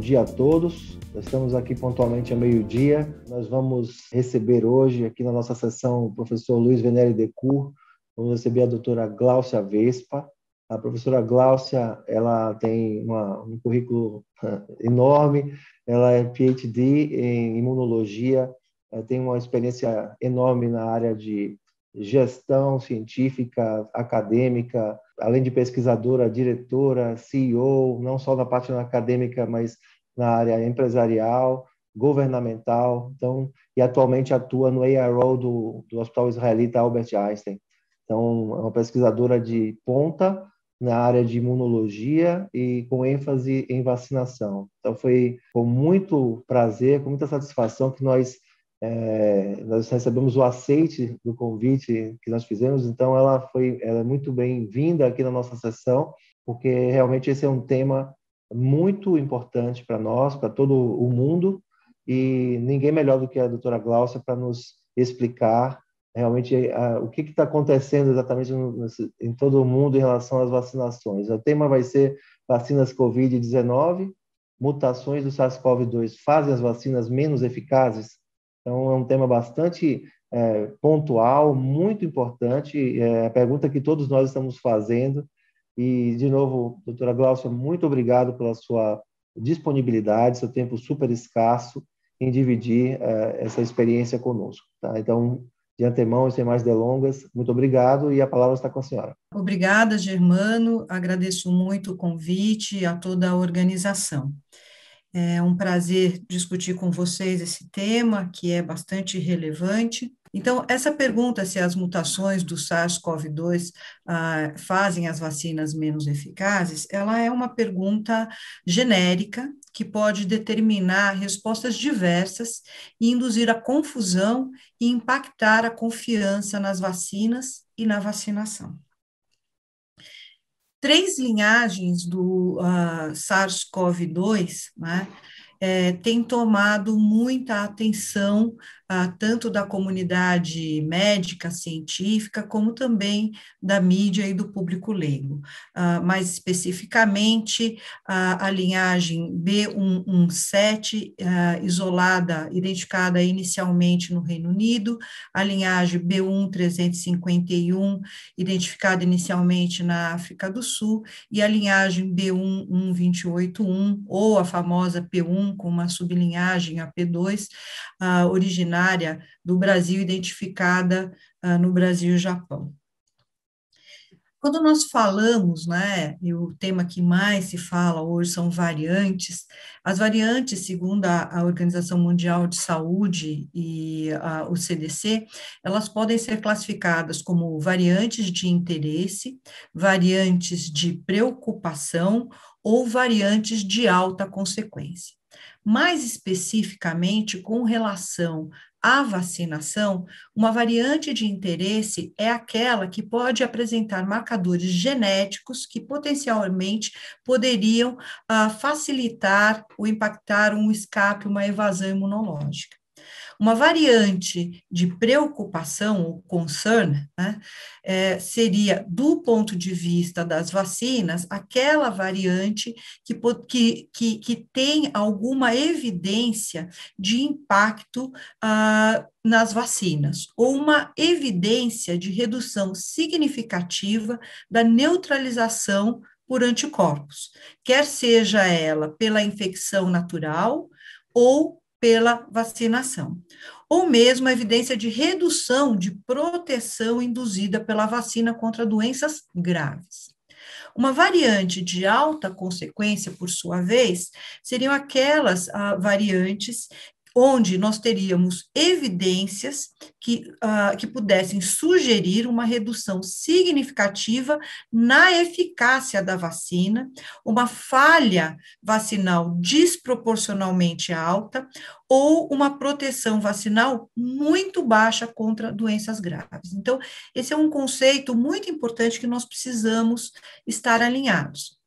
dia a todos. Estamos aqui pontualmente ao meio-dia. Nós vamos receber hoje, aqui na nossa sessão, o professor Luiz Venere Decour. Vamos receber a doutora Gláucia Vespa. A professora Gláucia, ela tem um currículo enorme. Ela é PhD em imunologia, tem uma experiência enorme na área de gestão científica, acadêmica, além de pesquisadora, diretora, CEO, não só na parte acadêmica, mas na área empresarial, governamental. Então, e atualmente atua no ARO do Hospital Israelita Albert Einstein. Então, é uma pesquisadora de ponta na área de imunologia e com ênfase em vacinação. Então, foi com muito prazer, com muita satisfação que nós recebemos o aceite do convite que nós fizemos. Então, ela é muito bem-vinda aqui na nossa sessão, porque realmente esse é um tema muito importante para nós, para todo o mundo, e ninguém melhor do que a doutora Gláucia para nos explicar realmente o que está acontecendo exatamente em todo o mundo em relação às vacinações. O tema vai ser vacinas Covid-19, mutações do SARS-CoV-2 fazem as vacinas menos eficazes? Então, é um tema bastante pontual, muito importante, a pergunta que todos nós estamos fazendo. E, de novo, doutora Gláucia, muito obrigado pela sua disponibilidade, seu tempo super escasso em dividir essa experiência conosco. Tá? Então, de antemão, sem mais delongas, muito obrigado e a palavra está com a senhora. Obrigada, Germano, agradeço muito o convite a toda a organização. É um prazer discutir com vocês esse tema, que é bastante relevante. Então, essa pergunta se as mutações do SARS-CoV-2 fazem as vacinas menos eficazes, ela é uma pergunta genérica que pode determinar respostas diversas e induzir a confusão e impactar a confiança nas vacinas e na vacinação. 3 linhagens do SARS-CoV-2, né, têm tomado muita atenção, tanto da comunidade médica, científica, como também da mídia e do público leigo. Mais especificamente, a linhagem B117, isolada, identificada inicialmente no Reino Unido, a linhagem B1351, identificada inicialmente na África do Sul, e a linhagem B11281, ou a famosa P1, com uma sublinhagem, a P2, originária do Brasil, identificada no Brasil e Japão. Quando nós falamos, né, e o tema que mais se fala hoje são variantes, as variantes, segundo a Organização Mundial de Saúde e o CDC, elas podem ser classificadas como variantes de interesse, variantes de preocupação ou variantes de alta consequência. Mais especificamente, com relação à vacinação, uma variante de interesse é aquela que pode apresentar marcadores genéticos que potencialmente poderiam facilitar ou impactar um escape, uma evasão imunológica. Uma variante de preocupação, ou concern, né, seria, do ponto de vista das vacinas, aquela variante que tem alguma evidência de impacto nas vacinas, ou uma evidência de redução significativa da neutralização por anticorpos, quer seja ela pela infecção natural ou pela vacinação, ou mesmo a evidência de redução de proteção induzida pela vacina contra doenças graves. Uma variante de alta consequência, por sua vez, seriam aquelas variantes onde nós teríamos evidências que pudessem sugerir uma redução significativa na eficácia da vacina, uma falha vacinal desproporcionalmente alta ou uma proteção vacinal muito baixa contra doenças graves. Então, esse é um conceito muito importante que nós precisamos estar alinhados.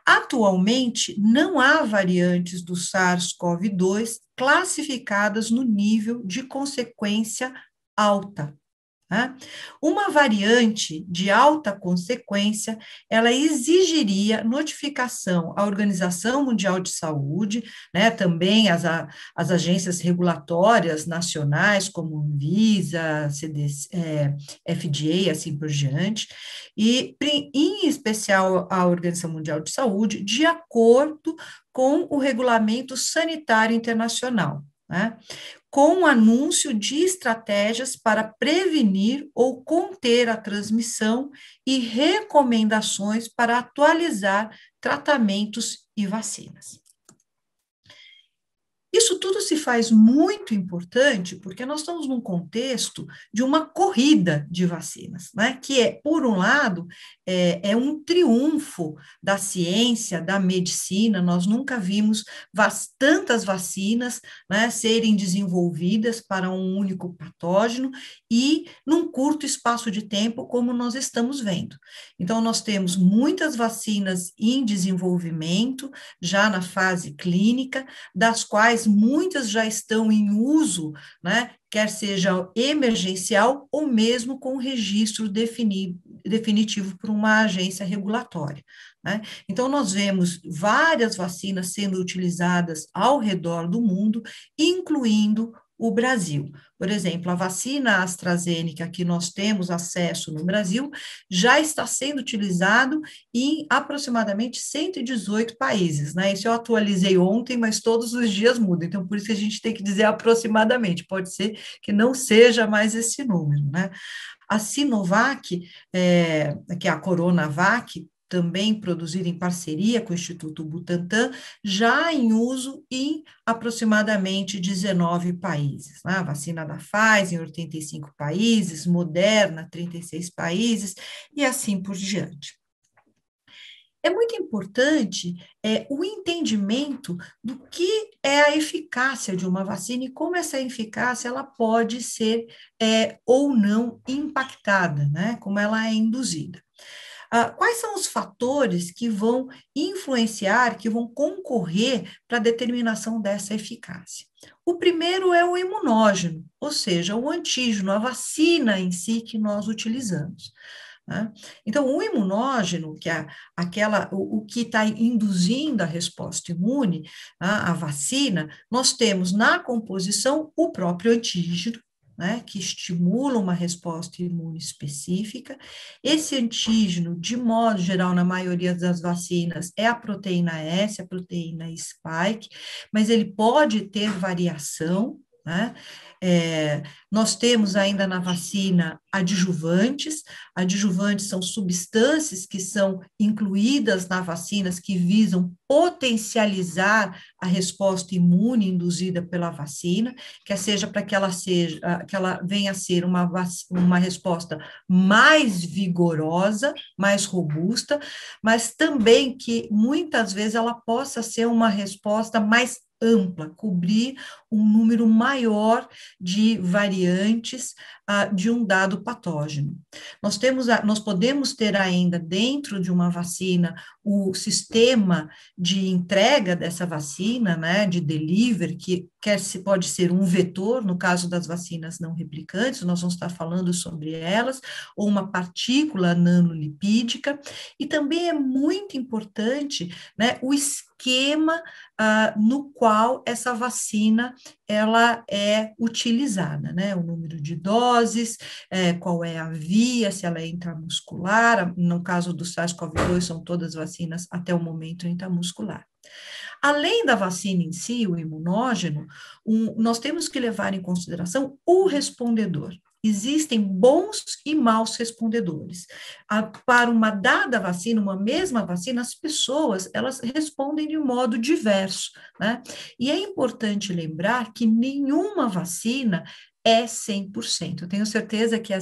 Atualmente, não há variantes do SARS-CoV-2 classificadas no nível de consequência alta. Tá? Uma variante de alta consequência, ela exigiria notificação à Organização Mundial de Saúde, né, também as agências regulatórias nacionais, como Anvisa, CDC, FDA, assim por diante, e em especial a Organização Mundial de Saúde, de acordo com o Regulamento Sanitário Internacional, né? Com o anúncio de estratégias para prevenir ou conter a transmissão e recomendações para atualizar tratamentos e vacinas. Isso tudo se faz muito importante porque nós estamos num contexto de uma corrida de vacinas, né? Que é, por um lado, é um triunfo da ciência, da medicina. Nós nunca vimos tantas vacinas, né, serem desenvolvidas para um único patógeno e num curto espaço de tempo, como nós estamos vendo. Então, nós temos muitas vacinas em desenvolvimento, já na fase clínica, das quais muitas já estão em uso, né, quer seja emergencial ou mesmo com registro definitivo por uma agência regulatória, né? Então, nós vemos várias vacinas sendo utilizadas ao redor do mundo, incluindo o Brasil. Por exemplo, a vacina AstraZeneca que nós temos acesso no Brasil já está sendo utilizado em aproximadamente 118 países, né? Isso eu atualizei ontem, mas todos os dias muda, então por isso que a gente tem que dizer aproximadamente, pode ser que não seja mais esse número, né? A Sinovac, que é a Coronavac, também produzida em parceria com o Instituto Butantan, já em uso em aproximadamente 19 países. Né? A vacina da Pfizer em 85 países, Moderna, 36 países, e assim por diante. É muito importante o entendimento do que é a eficácia de uma vacina e como essa eficácia ela pode ser ou não impactada, né? Como ela é induzida. Quais são os fatores que vão influenciar, que vão concorrer para a determinação dessa eficácia? O primeiro é o imunógeno, ou seja, o antígeno, a vacina em si que nós utilizamos. Né? Então, o imunógeno, que é o que está induzindo a resposta imune, a vacina, nós temos na composição o próprio antígeno, né, que estimula uma resposta imune específica. Esse antígeno, de modo geral, na maioria das vacinas, é a proteína S, a proteína spike, mas ele pode ter variação, né? Nós temos ainda na vacina adjuvantes. Adjuvantes são substâncias que são incluídas na vacinas que visam potencializar a resposta imune induzida pela vacina, quer seja para que ela venha a ser uma resposta mais vigorosa, mais robusta, mas também que muitas vezes ela possa ser uma resposta mais ampla, cobrir um número maior de variantes de um dado patógeno. Nós podemos ter ainda dentro de uma vacina o sistema de entrega dessa vacina, né, de delivery, que pode ser um vetor, no caso das vacinas não replicantes, nós vamos estar falando sobre elas, ou uma partícula nanolipídica, e também é muito importante, né, o esquema no qual essa vacina ela é utilizada, né? O número de doses, qual é a via, se ela é intramuscular, no caso do SARS-CoV-2 são todas vacinas até o momento intramuscular. Além da vacina em si, o imunógeno, nós temos que levar em consideração o respondedor. Existem bons e maus respondedores. Para uma dada vacina, uma mesma vacina, as pessoas, elas respondem de um modo diverso, né? E é importante lembrar que nenhuma vacina é 100%. Eu tenho certeza que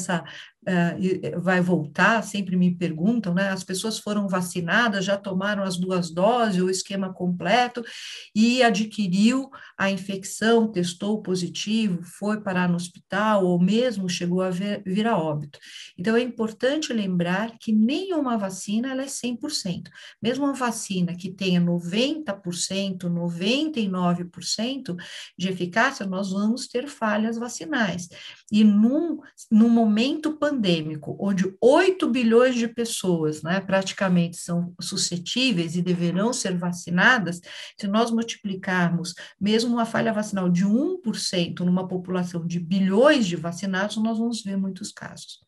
vai voltar, sempre me perguntam, né? As pessoas foram vacinadas, já tomaram as 2 doses, o esquema completo, e adquiriu a infecção, testou positivo, foi parar no hospital, ou mesmo chegou a vir a óbito. Então, é importante lembrar que nenhuma vacina ela é 100%. Mesmo uma vacina que tenha 90%, 99% de eficácia, nós vamos ter falhas vacinais. E num momento pandêmico, onde 8 bilhões de pessoas, né, praticamente são suscetíveis e deverão ser vacinadas, se nós multiplicarmos mesmo uma falha vacinal de 1% numa população de bilhões de vacinados, nós vamos ver muitos casos.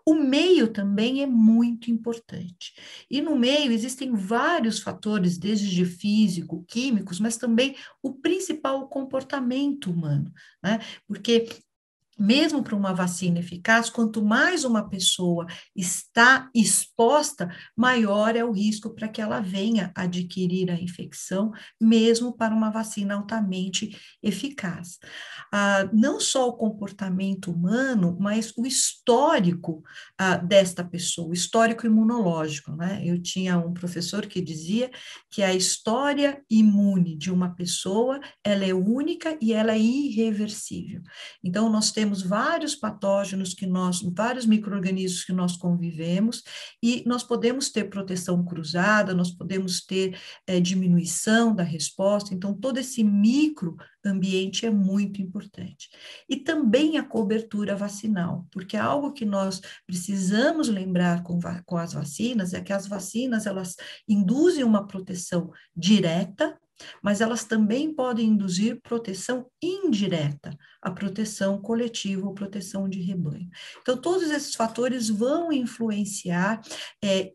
O meio também é muito importante. E no meio existem vários fatores, desde de físico, químicos, mas também o principal, o comportamento humano, né? Porque mesmo para uma vacina eficaz, quanto mais uma pessoa está exposta, maior é o risco para que ela venha adquirir a infecção, mesmo para uma vacina altamente eficaz. Não só o comportamento humano, mas o histórico desta pessoa, o histórico imunológico, né? Eu tinha um professor que dizia que a história imune de uma pessoa, ela é única e ela é irreversível. Então, nós temos vários patógenos vários micro-organismos que nós convivemos, e nós podemos ter proteção cruzada, nós podemos ter diminuição da resposta, então todo esse microambiente é muito importante. E também a cobertura vacinal, porque algo que nós precisamos lembrar com as vacinas é que as vacinas, elas induzem uma proteção direta, mas elas também podem induzir proteção indireta, a proteção coletiva ou proteção de rebanho. Então, todos esses fatores vão influenciar,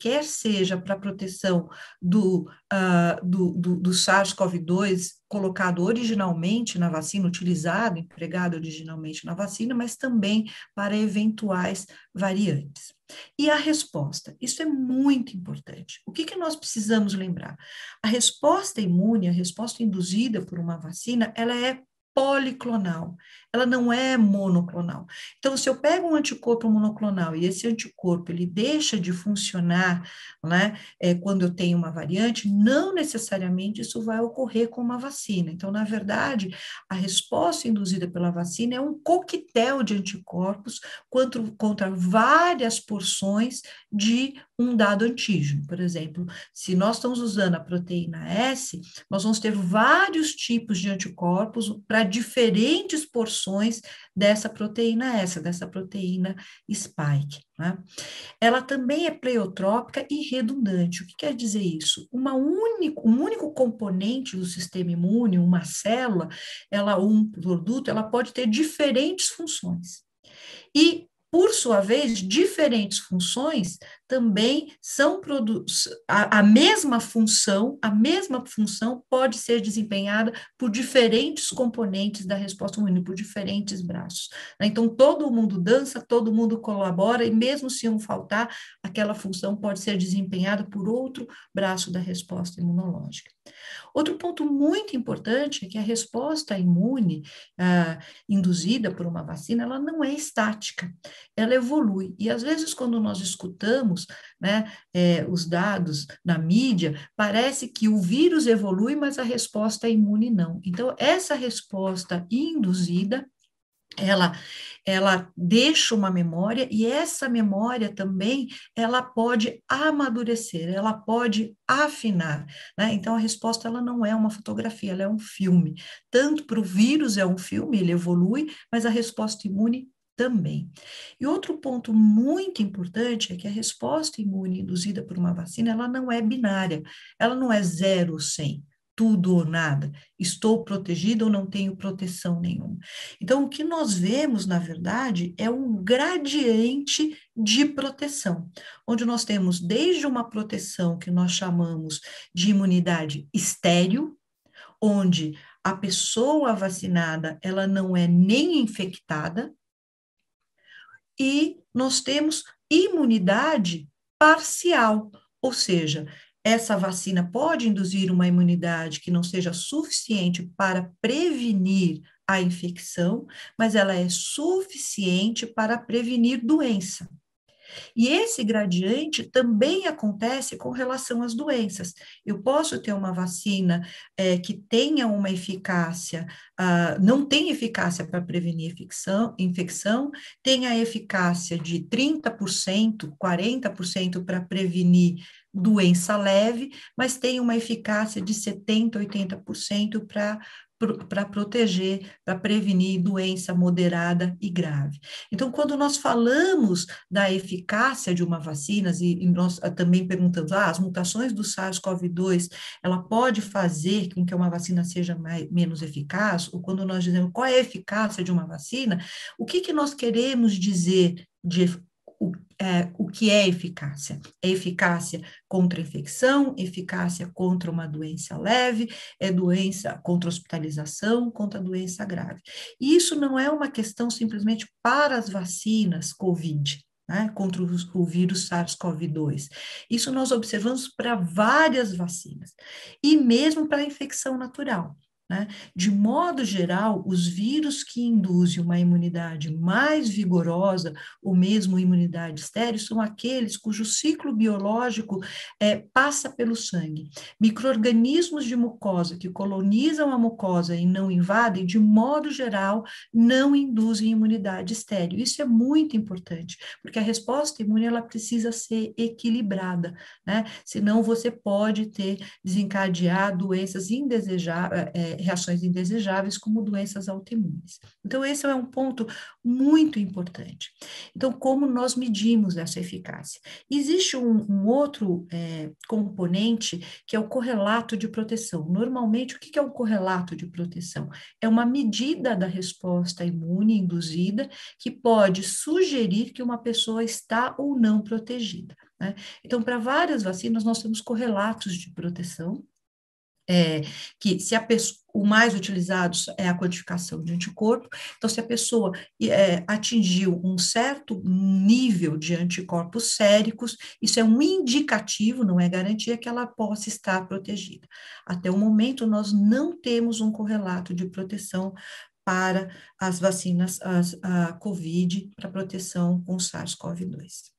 quer seja para a proteção do SARS-CoV-2 colocado originalmente na vacina, utilizado, empregado originalmente na vacina, mas também para eventuais variantes. E a resposta, isso é muito importante. O que nós precisamos lembrar? A resposta imune, a resposta induzida por uma vacina, ela é policlonal, ela não é monoclonal. Então, se eu pego um anticorpo monoclonal e esse anticorpo ele deixa de funcionar, né, quando eu tenho uma variante, não necessariamente isso vai ocorrer com uma vacina. Então, na verdade, a resposta induzida pela vacina é um coquetel de anticorpos contra várias porções de um dado antígeno. Por exemplo, se nós estamos usando a proteína S, nós vamos ter vários tipos de anticorpos para diferentes porções dessa proteína S, dessa proteína spike, né? Ela também é pleiotrópica e redundante. O que quer dizer isso? Um único componente do sistema imune, uma célula, um produto, ela pode ter diferentes funções. E, por sua vez, diferentes funções também são produtos. A mesma função pode ser desempenhada por diferentes componentes da resposta imune, por diferentes braços. Então, todo mundo dança, todo mundo colabora, e mesmo se um faltar, aquela função pode ser desempenhada por outro braço da resposta imunológica. Outro ponto muito importante é que a resposta imune induzida por uma vacina, ela não é estática, ela evolui. E às vezes, quando nós escutamos, né, os dados na mídia, parece que o vírus evolui, mas a resposta imune não. Então, essa resposta induzida, ela deixa uma memória, e essa memória também, ela pode amadurecer, ela pode afinar, né? Então, a resposta, ela não é uma fotografia, ela é um filme. Tanto para o vírus é um filme, ele evolui, mas a resposta imune também. E outro ponto muito importante é que a resposta imune induzida por uma vacina, ela não é binária, ela não é 0 ou 100. Tudo ou nada, estou protegido ou não tenho proteção nenhuma. Então, o que nós vemos, na verdade, é um gradiente de proteção, onde nós temos desde uma proteção que nós chamamos de imunidade estéril, onde a pessoa vacinada, ela não é nem infectada, e nós temos imunidade parcial, ou seja, essa vacina pode induzir uma imunidade que não seja suficiente para prevenir a infecção, mas ela é suficiente para prevenir doença. E esse gradiente também acontece com relação às doenças. Eu posso ter uma vacina que tenha uma eficácia, não tem eficácia para prevenir infecção, tem a eficácia de 30%, 40% para prevenir doença leve, mas tem uma eficácia de 70%, 80% para proteger, para prevenir doença moderada e grave. Então, quando nós falamos da eficácia de uma vacina, e nós também perguntamos, as mutações do SARS-CoV-2, ela pode fazer com que uma vacina seja menos eficaz? Ou quando nós dizemos qual é a eficácia de uma vacina, o que nós queremos dizer de o que é eficácia? É eficácia contra a infecção, eficácia contra uma doença leve, é doença contra hospitalização, contra a doença grave. E isso não é uma questão simplesmente para as vacinas COVID, né, contra o vírus SARS-CoV-2. Isso nós observamos para várias vacinas, e mesmo para a infecção natural. Né? De modo geral, os vírus que induzem uma imunidade mais vigorosa, ou mesmo imunidade estéril, são aqueles cujo ciclo biológico passa pelo sangue. Micro-organismos de mucosa que colonizam a mucosa e não invadem, de modo geral, não induzem imunidade estéril. Isso é muito importante, porque a resposta imune ela precisa ser equilibrada, né? Senão você pode desencadear doenças indesejáveis, reações indesejáveis, como doenças autoimunes. Então, esse é um ponto muito importante. Então, como nós medimos essa eficácia? Existe um outro componente, que é o correlato de proteção. Normalmente, o que é o correlato de proteção? É uma medida da resposta imune induzida que pode sugerir que uma pessoa está ou não protegida. Né? Então, para várias vacinas, nós temos correlatos de proteção, que se a pessoa, o mais utilizado é a quantificação de anticorpo. Então, se a pessoa atingiu um certo nível de anticorpos séricos, isso é um indicativo, não é garantia que ela possa estar protegida. Até o momento, nós não temos um correlato de proteção para as vacinas, a COVID, para proteção com SARS-CoV-2.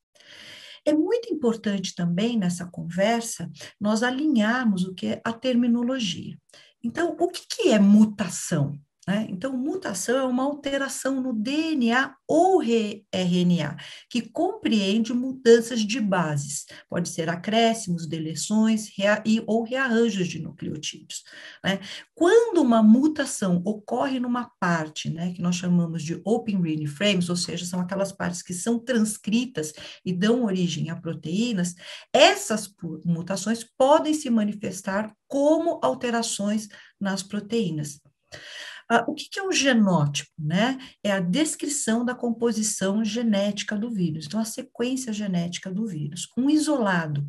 É muito importante também nessa conversa nós alinharmos o que é a terminologia. Então, o que é mutação? Então, mutação é uma alteração no DNA ou RNA, que compreende mudanças de bases. Pode ser acréscimos, deleções ou rearranjos de nucleotídeos. Quando uma mutação ocorre numa parte, que nós chamamos de open reading frames, ou seja, são aquelas partes que são transcritas e dão origem a proteínas, essas mutações podem se manifestar como alterações nas proteínas. O que é um genótipo? É a descrição da composição genética do vírus, então a sequência genética do vírus. Um isolado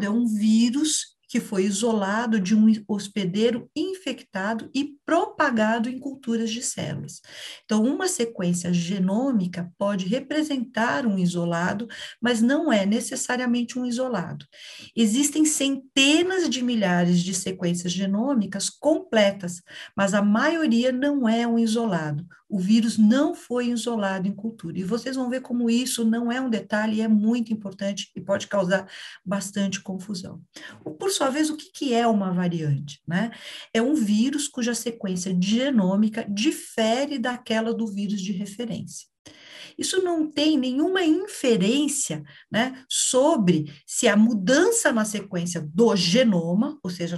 é um vírus que foi isolado de um hospedeiro infectado e propagado em culturas de células. Então, uma sequência genômica pode representar um isolado, mas não é necessariamente um isolado. Existem centenas de milhares de sequências genômicas completas, mas a maioria não é um isolado. O vírus não foi isolado em cultura. E vocês vão ver como isso não é um detalhe e é muito importante e pode causar bastante confusão. Por sua vez, o que é uma variante? É um vírus cuja sequência genômica difere daquela do vírus de referência. Isso não tem nenhuma inferência, sobre se a mudança na sequência do genoma, ou seja,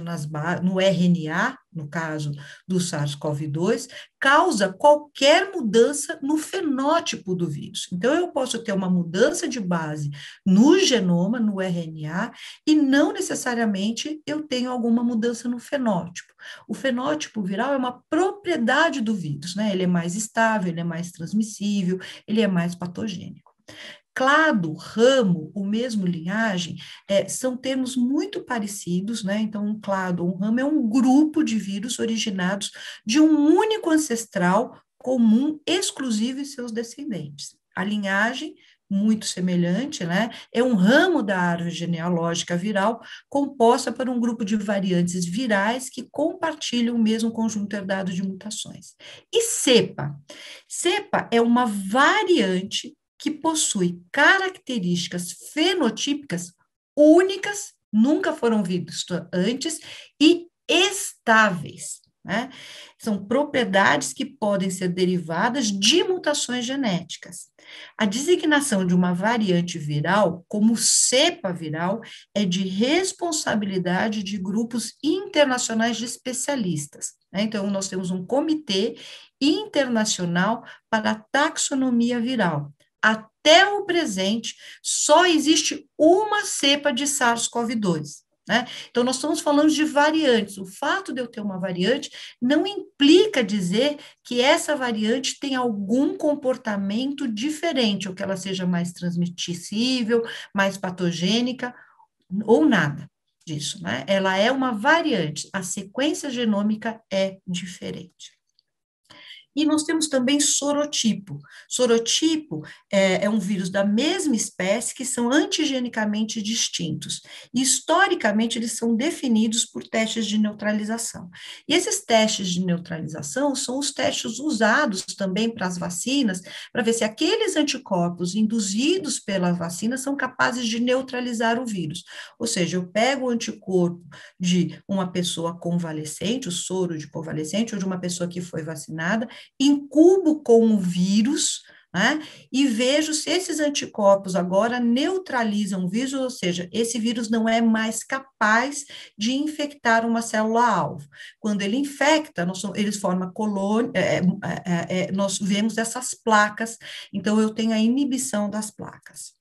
no RNA, no caso do SARS-CoV-2, causa qualquer mudança no fenótipo do vírus. Então, eu posso ter uma mudança de base no genoma, no RNA, e não necessariamente eu tenho alguma mudança no fenótipo. O fenótipo viral é uma propriedade do vírus, ele é mais estável, ele é mais transmissível, ele é mais patogênico. Clado, ramo, ou mesmo linhagem, são termos muito parecidos, Então, um clado ou um ramo é um grupo de vírus originados de um único ancestral comum, exclusivo em seus descendentes. A linhagem, muito semelhante, é um ramo da árvore genealógica viral composta por um grupo de variantes virais que compartilham o mesmo conjunto herdado de mutações. E cepa? Cepa é uma variante que possui características fenotípicas únicas, nunca foram vistas antes, e estáveis, né? São propriedades que podem ser derivadas de mutações genéticas. A designação de uma variante viral como cepa viral é de responsabilidade de grupos internacionais de especialistas, né? Então, nós temos um comitê internacional para a taxonomia viral. Até o presente, só existe uma cepa de SARS-CoV-2. Né? Então, nós estamos falando de variantes. O fato de eu ter uma variante não implica dizer que essa variante tem algum comportamento diferente, ou que ela seja mais transmissível, mais patogênica, ou nada disso. Né? Ela é uma variante, a sequência genômica é diferente. E nós temos também sorotipo. Sorotipo é um vírus da mesma espécie que são antigenicamente distintos. E, historicamente, eles são definidos por testes de neutralização. E esses testes de neutralização são os testes usados também para as vacinas, para ver se aqueles anticorpos induzidos pela vacina são capazes de neutralizar o vírus. Ou seja, eu pego o anticorpo de uma pessoa convalescente, o soro de convalescente, ou de uma pessoa que foi vacinada, incubo com o vírus, né, e vejo se esses anticorpos agora neutralizam o vírus, ou seja, esse vírus não é mais capaz de infectar uma célula-alvo. Quando ele infecta, eles formam colônia, nós vemos essas placas, então eu tenho a inibição das placas.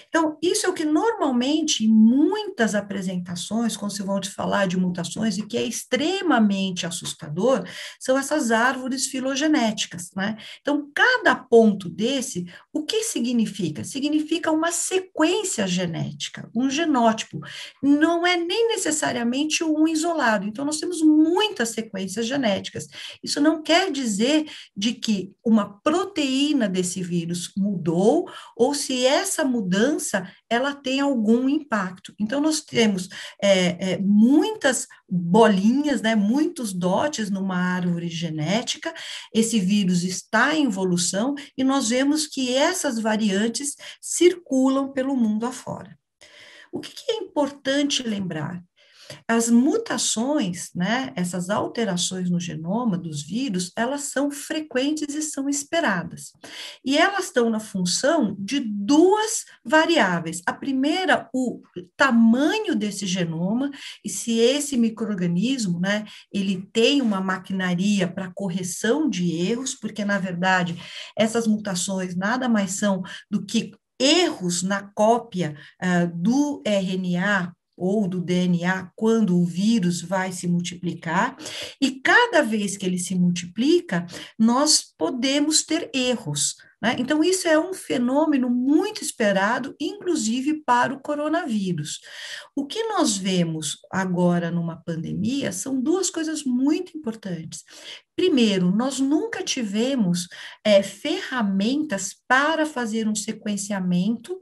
Então, isso é o que normalmente, em muitas apresentações, quando se vão te falar de mutações, e que é extremamente assustador, são essas árvores filogenéticas, né? Então, cada ponto desse, o que significa? Significa uma sequência genética, um genótipo. Não é nem necessariamente um isolado. Então, nós temos muitas sequências genéticas. Isso não quer dizer de que uma proteína desse vírus mudou, ou se essa mudança ela tem algum impacto. Então, nós temos muitas bolinhas, né, muitos dotes numa árvore genética, esse vírus está em evolução e nós vemos que essas variantes circulam pelo mundo afora. O que é importante lembrar? As mutações, né, essas alterações no genoma dos vírus, elas são frequentes e são esperadas. E elas estão na função de duas variáveis. A primeira, o tamanho desse genoma, e se esse micro-organismo, né, ele tem uma maquinaria para correção de erros, porque, na verdade, essas mutações nada mais são do que erros na cópia do RNA ou do DNA, quando o vírus vai se multiplicar, e cada vez que ele se multiplica, nós podemos ter erros, né? Então, isso é um fenômeno muito esperado, inclusive para o coronavírus. O que nós vemos agora numa pandemia são duas coisas muito importantes. Primeiro, nós nunca tivemos ferramentas para fazer um sequenciamento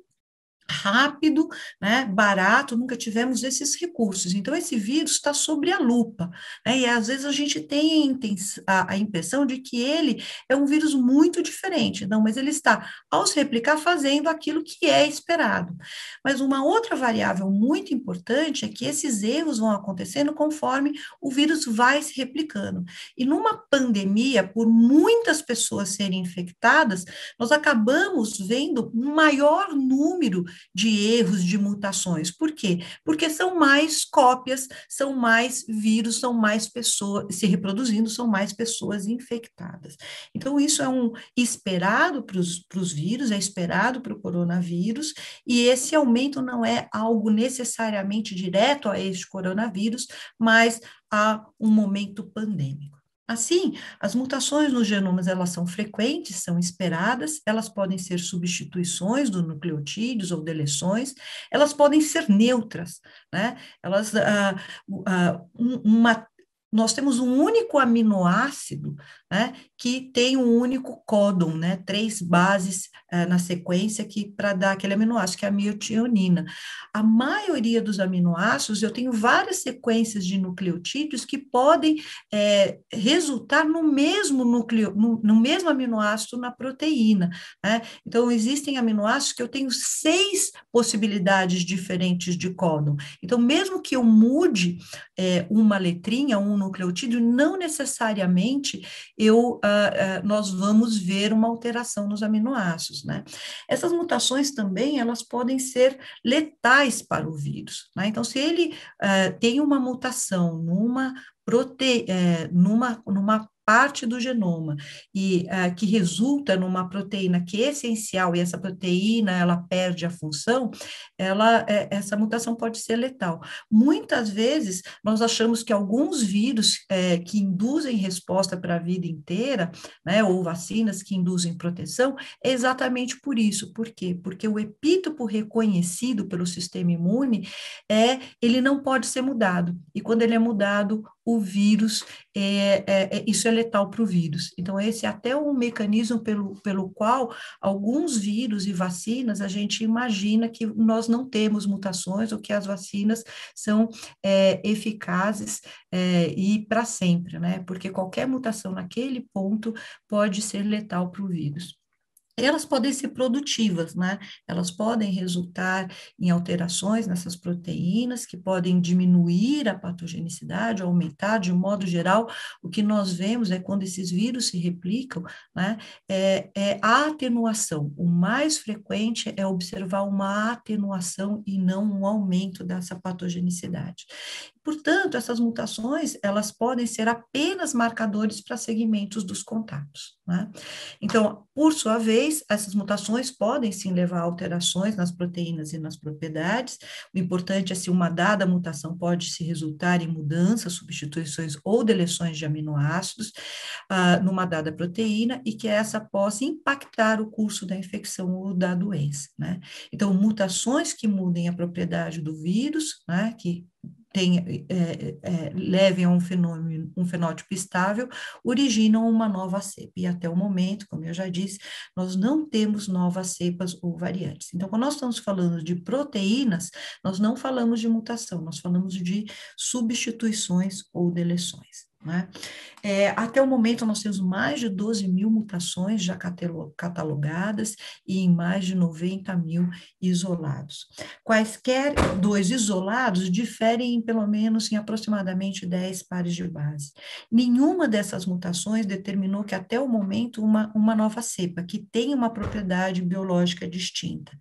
rápido, né, barato, nunca tivemos esses recursos. Então, esse vírus está sobre a lupa, né, e às vezes a gente tem a impressão de que ele é um vírus muito diferente, não, mas ele está, ao se replicar, fazendo aquilo que é esperado. Mas uma outra variável muito importante é que esses erros vão acontecendo conforme o vírus vai se replicando. E numa pandemia, por muitas pessoas serem infectadas, nós acabamos vendo um maior número de erros, de mutações. Por quê? Porque são mais cópias, são mais vírus, são mais pessoas se reproduzindo, são mais pessoas infectadas. Então, isso é um esperado para os vírus, é esperado para o coronavírus, e esse aumento não é algo necessariamente direto a este coronavírus, mas a um momento pandêmico. Assim, as mutações nos genomas, elas são frequentes, são esperadas, elas podem ser substituições do nucleotídeos ou deleções, elas podem ser neutras, né? Nós temos um único aminoácido, né, que tem um único códon, né, 3 bases na sequência para dar aquele aminoácido, que é a miotionina. A maioria dos aminoácidos, eu tenho várias sequências de nucleotídeos que podem resultar no mesmo no mesmo aminoácido na proteína, né? Então, existem aminoácidos que eu tenho 6 possibilidades diferentes de códon. Então, mesmo que eu mude uma letrinha, um nucleotídeo, não necessariamente nós vamos ver uma alteração nos aminoácidos, né? Essas mutações também, elas podem ser letais para o vírus, né? Então, se ele tem uma mutação numa parte do genoma e que resulta numa proteína que é essencial e essa proteína ela perde a função, essa mutação pode ser letal. Muitas vezes nós achamos que alguns vírus que induzem resposta para a vida inteira, né, ou vacinas que induzem proteção, é exatamente por isso. Por quê? Porque o epítopo reconhecido pelo sistema imune ele não pode ser mudado. E quando ele é mudado, o vírus, isso é letal para o vírus. Então, esse é até um mecanismo pelo qual alguns vírus e vacinas, a gente imagina que nós não temos mutações ou que as vacinas são eficazes e para sempre, né? Porque qualquer mutação naquele ponto pode ser letal para o vírus. Elas podem ser produtivas, né? Elas podem resultar em alterações nessas proteínas que podem diminuir a patogenicidade, aumentar, de um modo geral, o que nós vemos quando esses vírus se replicam, né? A atenuação. O mais frequente é observar uma atenuação e não um aumento dessa patogenicidade. Portanto, essas mutações, elas podem ser apenas marcadores para segmentos dos contatos, né? Então, por sua vez, essas mutações podem sim levar a alterações nas proteínas e nas propriedades. O importante é se uma dada mutação pode se resultar em mudanças, substituições ou deleções de aminoácidos numa dada proteína e que essa possa impactar o curso da infecção ou da doença, né? Então, mutações que mudem a propriedade do vírus, né, que levem a um fenótipo estável, originam uma nova cepa. E até o momento, como eu já disse, nós não temos novas cepas ou variantes. Então, quando nós estamos falando de proteínas, nós não falamos de mutação, nós falamos de substituições ou deleções, né? Até o momento, nós temos mais de 12 mil mutações já catalogadas e em mais de 90 mil isolados. Quaisquer 2 isolados diferem pelo menos em aproximadamente 10 pares de base. Nenhuma dessas mutações determinou que até o momento uma nova cepa, que tem uma propriedade biológica distinta.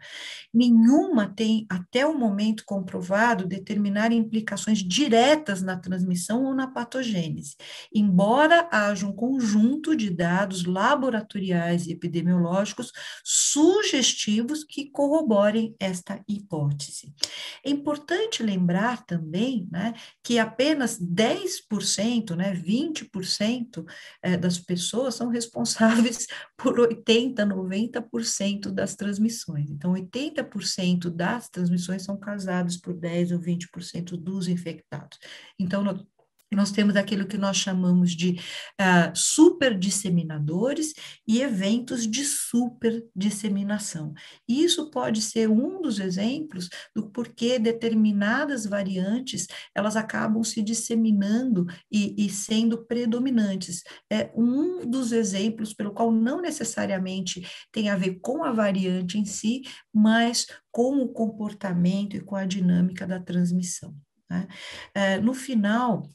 Nenhuma tem, até o momento comprovado, determinar implicações diretas na transmissão ou na patogênese, embora haja um conjunto de dados laboratoriais e epidemiológicos sugestivos que corroborem esta hipótese. É importante lembrar também, né, que apenas 10%, né, 20% das pessoas são responsáveis por 80%, 90% das transmissões. Então, 80% das transmissões são causadas por 10% ou 20% dos infectados. Então, nós temos aquilo que nós chamamos de superdisseminadores e eventos de superdisseminação. Isso pode ser um dos exemplos do porquê determinadas variantes elas acabam se disseminando e sendo predominantes. É um dos exemplos pelo qual não necessariamente tem a ver com a variante em si, mas com o comportamento e com a dinâmica da transmissão, né? No final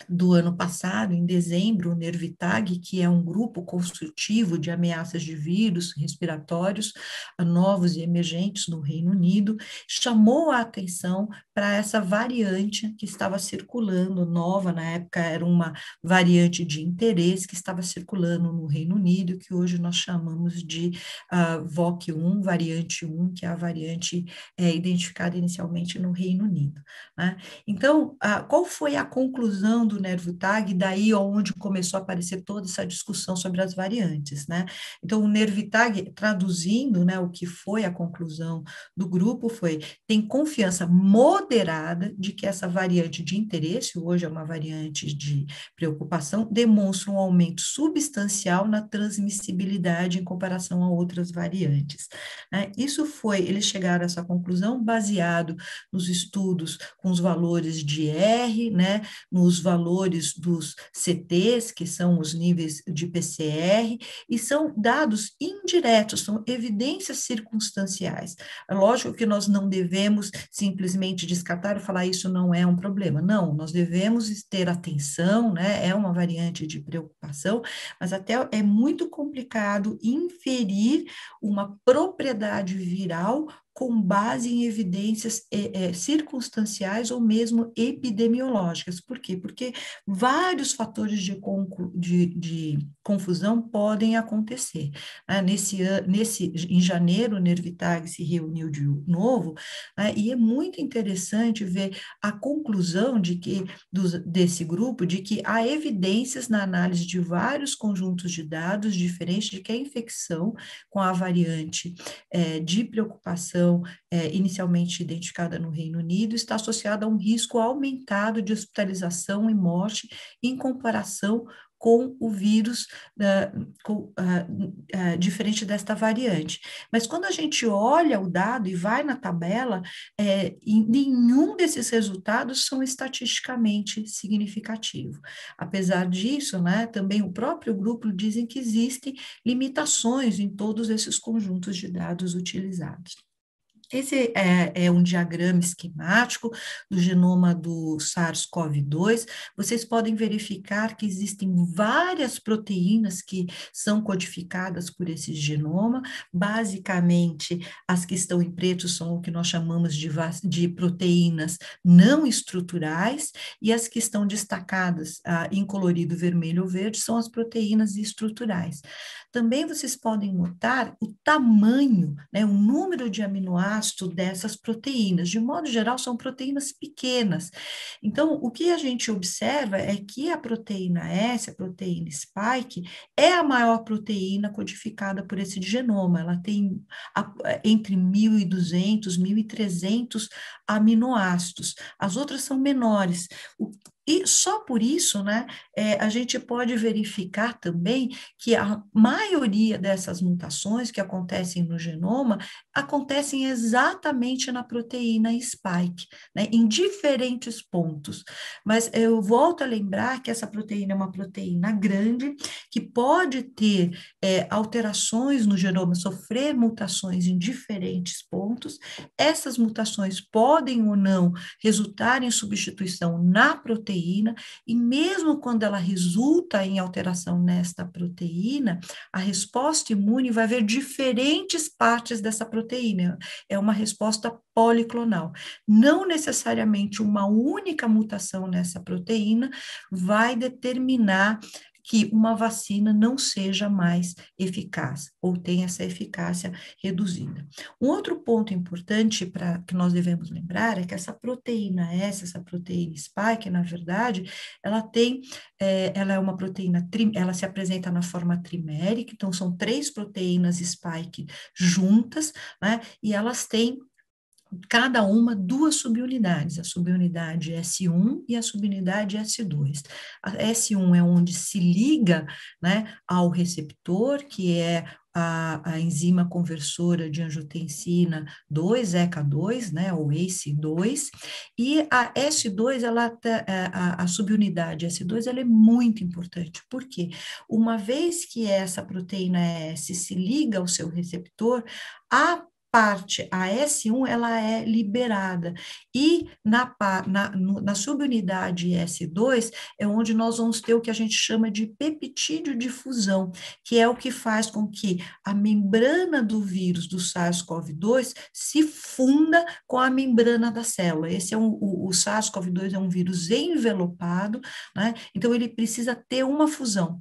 do ano passado, em dezembro, o Nervitag, que é um grupo consultivo de ameaças de vírus respiratórios novos e emergentes no Reino Unido, chamou a atenção para essa variante que estava circulando, nova, na época era uma variante de interesse que estava circulando no Reino Unido, que hoje nós chamamos de VOC1, variante 1, que é a variante identificada inicialmente no Reino Unido, né? Então, qual foi a conclusão do nervo tag, daí onde começou a aparecer toda essa discussão sobre as variantes, né? Então, o nervo tag, traduzindo, né, o que foi a conclusão do grupo foi, tem confiança moderada de que essa variante de interesse, hoje é uma variante de preocupação, demonstra um aumento substancial na transmissibilidade em comparação a outras variantes, né? Eles chegaram a essa conclusão baseado nos estudos com os valores de R, né, nos valores dos CTs, que são os níveis de PCR, e são dados indiretos, são evidências circunstanciais. É lógico que nós não devemos simplesmente descartar e falar isso não é um problema. Não, nós devemos ter atenção, né? É uma variante de preocupação, mas até é muito complicado inferir uma propriedade viral com base em evidências circunstanciais ou mesmo epidemiológicas. Por quê? Porque vários fatores de confusão podem acontecer. Em janeiro, o Nervitag se reuniu de novo, e é muito interessante ver a conclusão desse grupo de que há evidências na análise de vários conjuntos de dados diferentes de que a infecção com a variante de preocupação inicialmente identificada no Reino Unido está associada a um risco aumentado de hospitalização e morte em comparação com o vírus diferente desta variante. Mas quando a gente olha o dado e vai na tabela, nenhum desses resultados são estatisticamente significativos. Apesar disso, né, também o próprio grupo dizem que existem limitações em todos esses conjuntos de dados utilizados. Esse é um diagrama esquemático do genoma do SARS-CoV-2. Vocês podem verificar que existem várias proteínas que são codificadas por esse genoma. Basicamente, as que estão em preto são o que nós chamamos de proteínas não estruturais, e as que estão destacadas em colorido vermelho ou verde são as proteínas estruturais. Também vocês podem notar o tamanho, né, o número de aminoácidos dessas proteínas. De modo geral, são proteínas pequenas. Então, o que a gente observa é que a proteína S, a proteína spike, é a maior proteína codificada por esse genoma. Ela tem entre 1.200, 1.300 aminoácidos. As outras são menores. E só por isso, né, a gente pode verificar também que a maioria dessas mutações que acontecem no genoma acontecem exatamente na proteína spike, né, em diferentes pontos. Mas eu volto a lembrar que essa proteína é uma proteína grande, que pode ter alterações no genoma, sofrer mutações em diferentes pontos. Essas mutações podem ou não resultar em substituição na proteína, e mesmo quando ela resulta em alteração nesta proteína, a resposta imune vai ver diferentes partes dessa proteína. É uma resposta policlonal. Não necessariamente uma única mutação nessa proteína vai determinar que uma vacina não seja mais eficaz, ou tenha essa eficácia reduzida. Um outro ponto importante que nós devemos lembrar é que essa proteína S, essa proteína spike, na verdade, ela é uma proteína, ela se apresenta na forma trimérica, então são 3 proteínas spike juntas, né, e elas têm cada uma 2 subunidades, a subunidade S1 e a subunidade S2. A S1 é onde se liga, né, ao receptor, que é a enzima conversora de angiotensina 2, ECA2, né, ou ACE2, e a S2, a subunidade S2, ela é muito importante, porque uma vez que essa proteína S se liga ao seu receptor, a S1, ela é liberada, e na subunidade S2 é onde nós vamos ter o que a gente chama de peptídeo de fusão, que é o que faz com que a membrana do vírus do SARS-CoV-2 se funda com a membrana da célula. O SARS-CoV-2 é um vírus envelopado, né? Então ele precisa ter uma fusão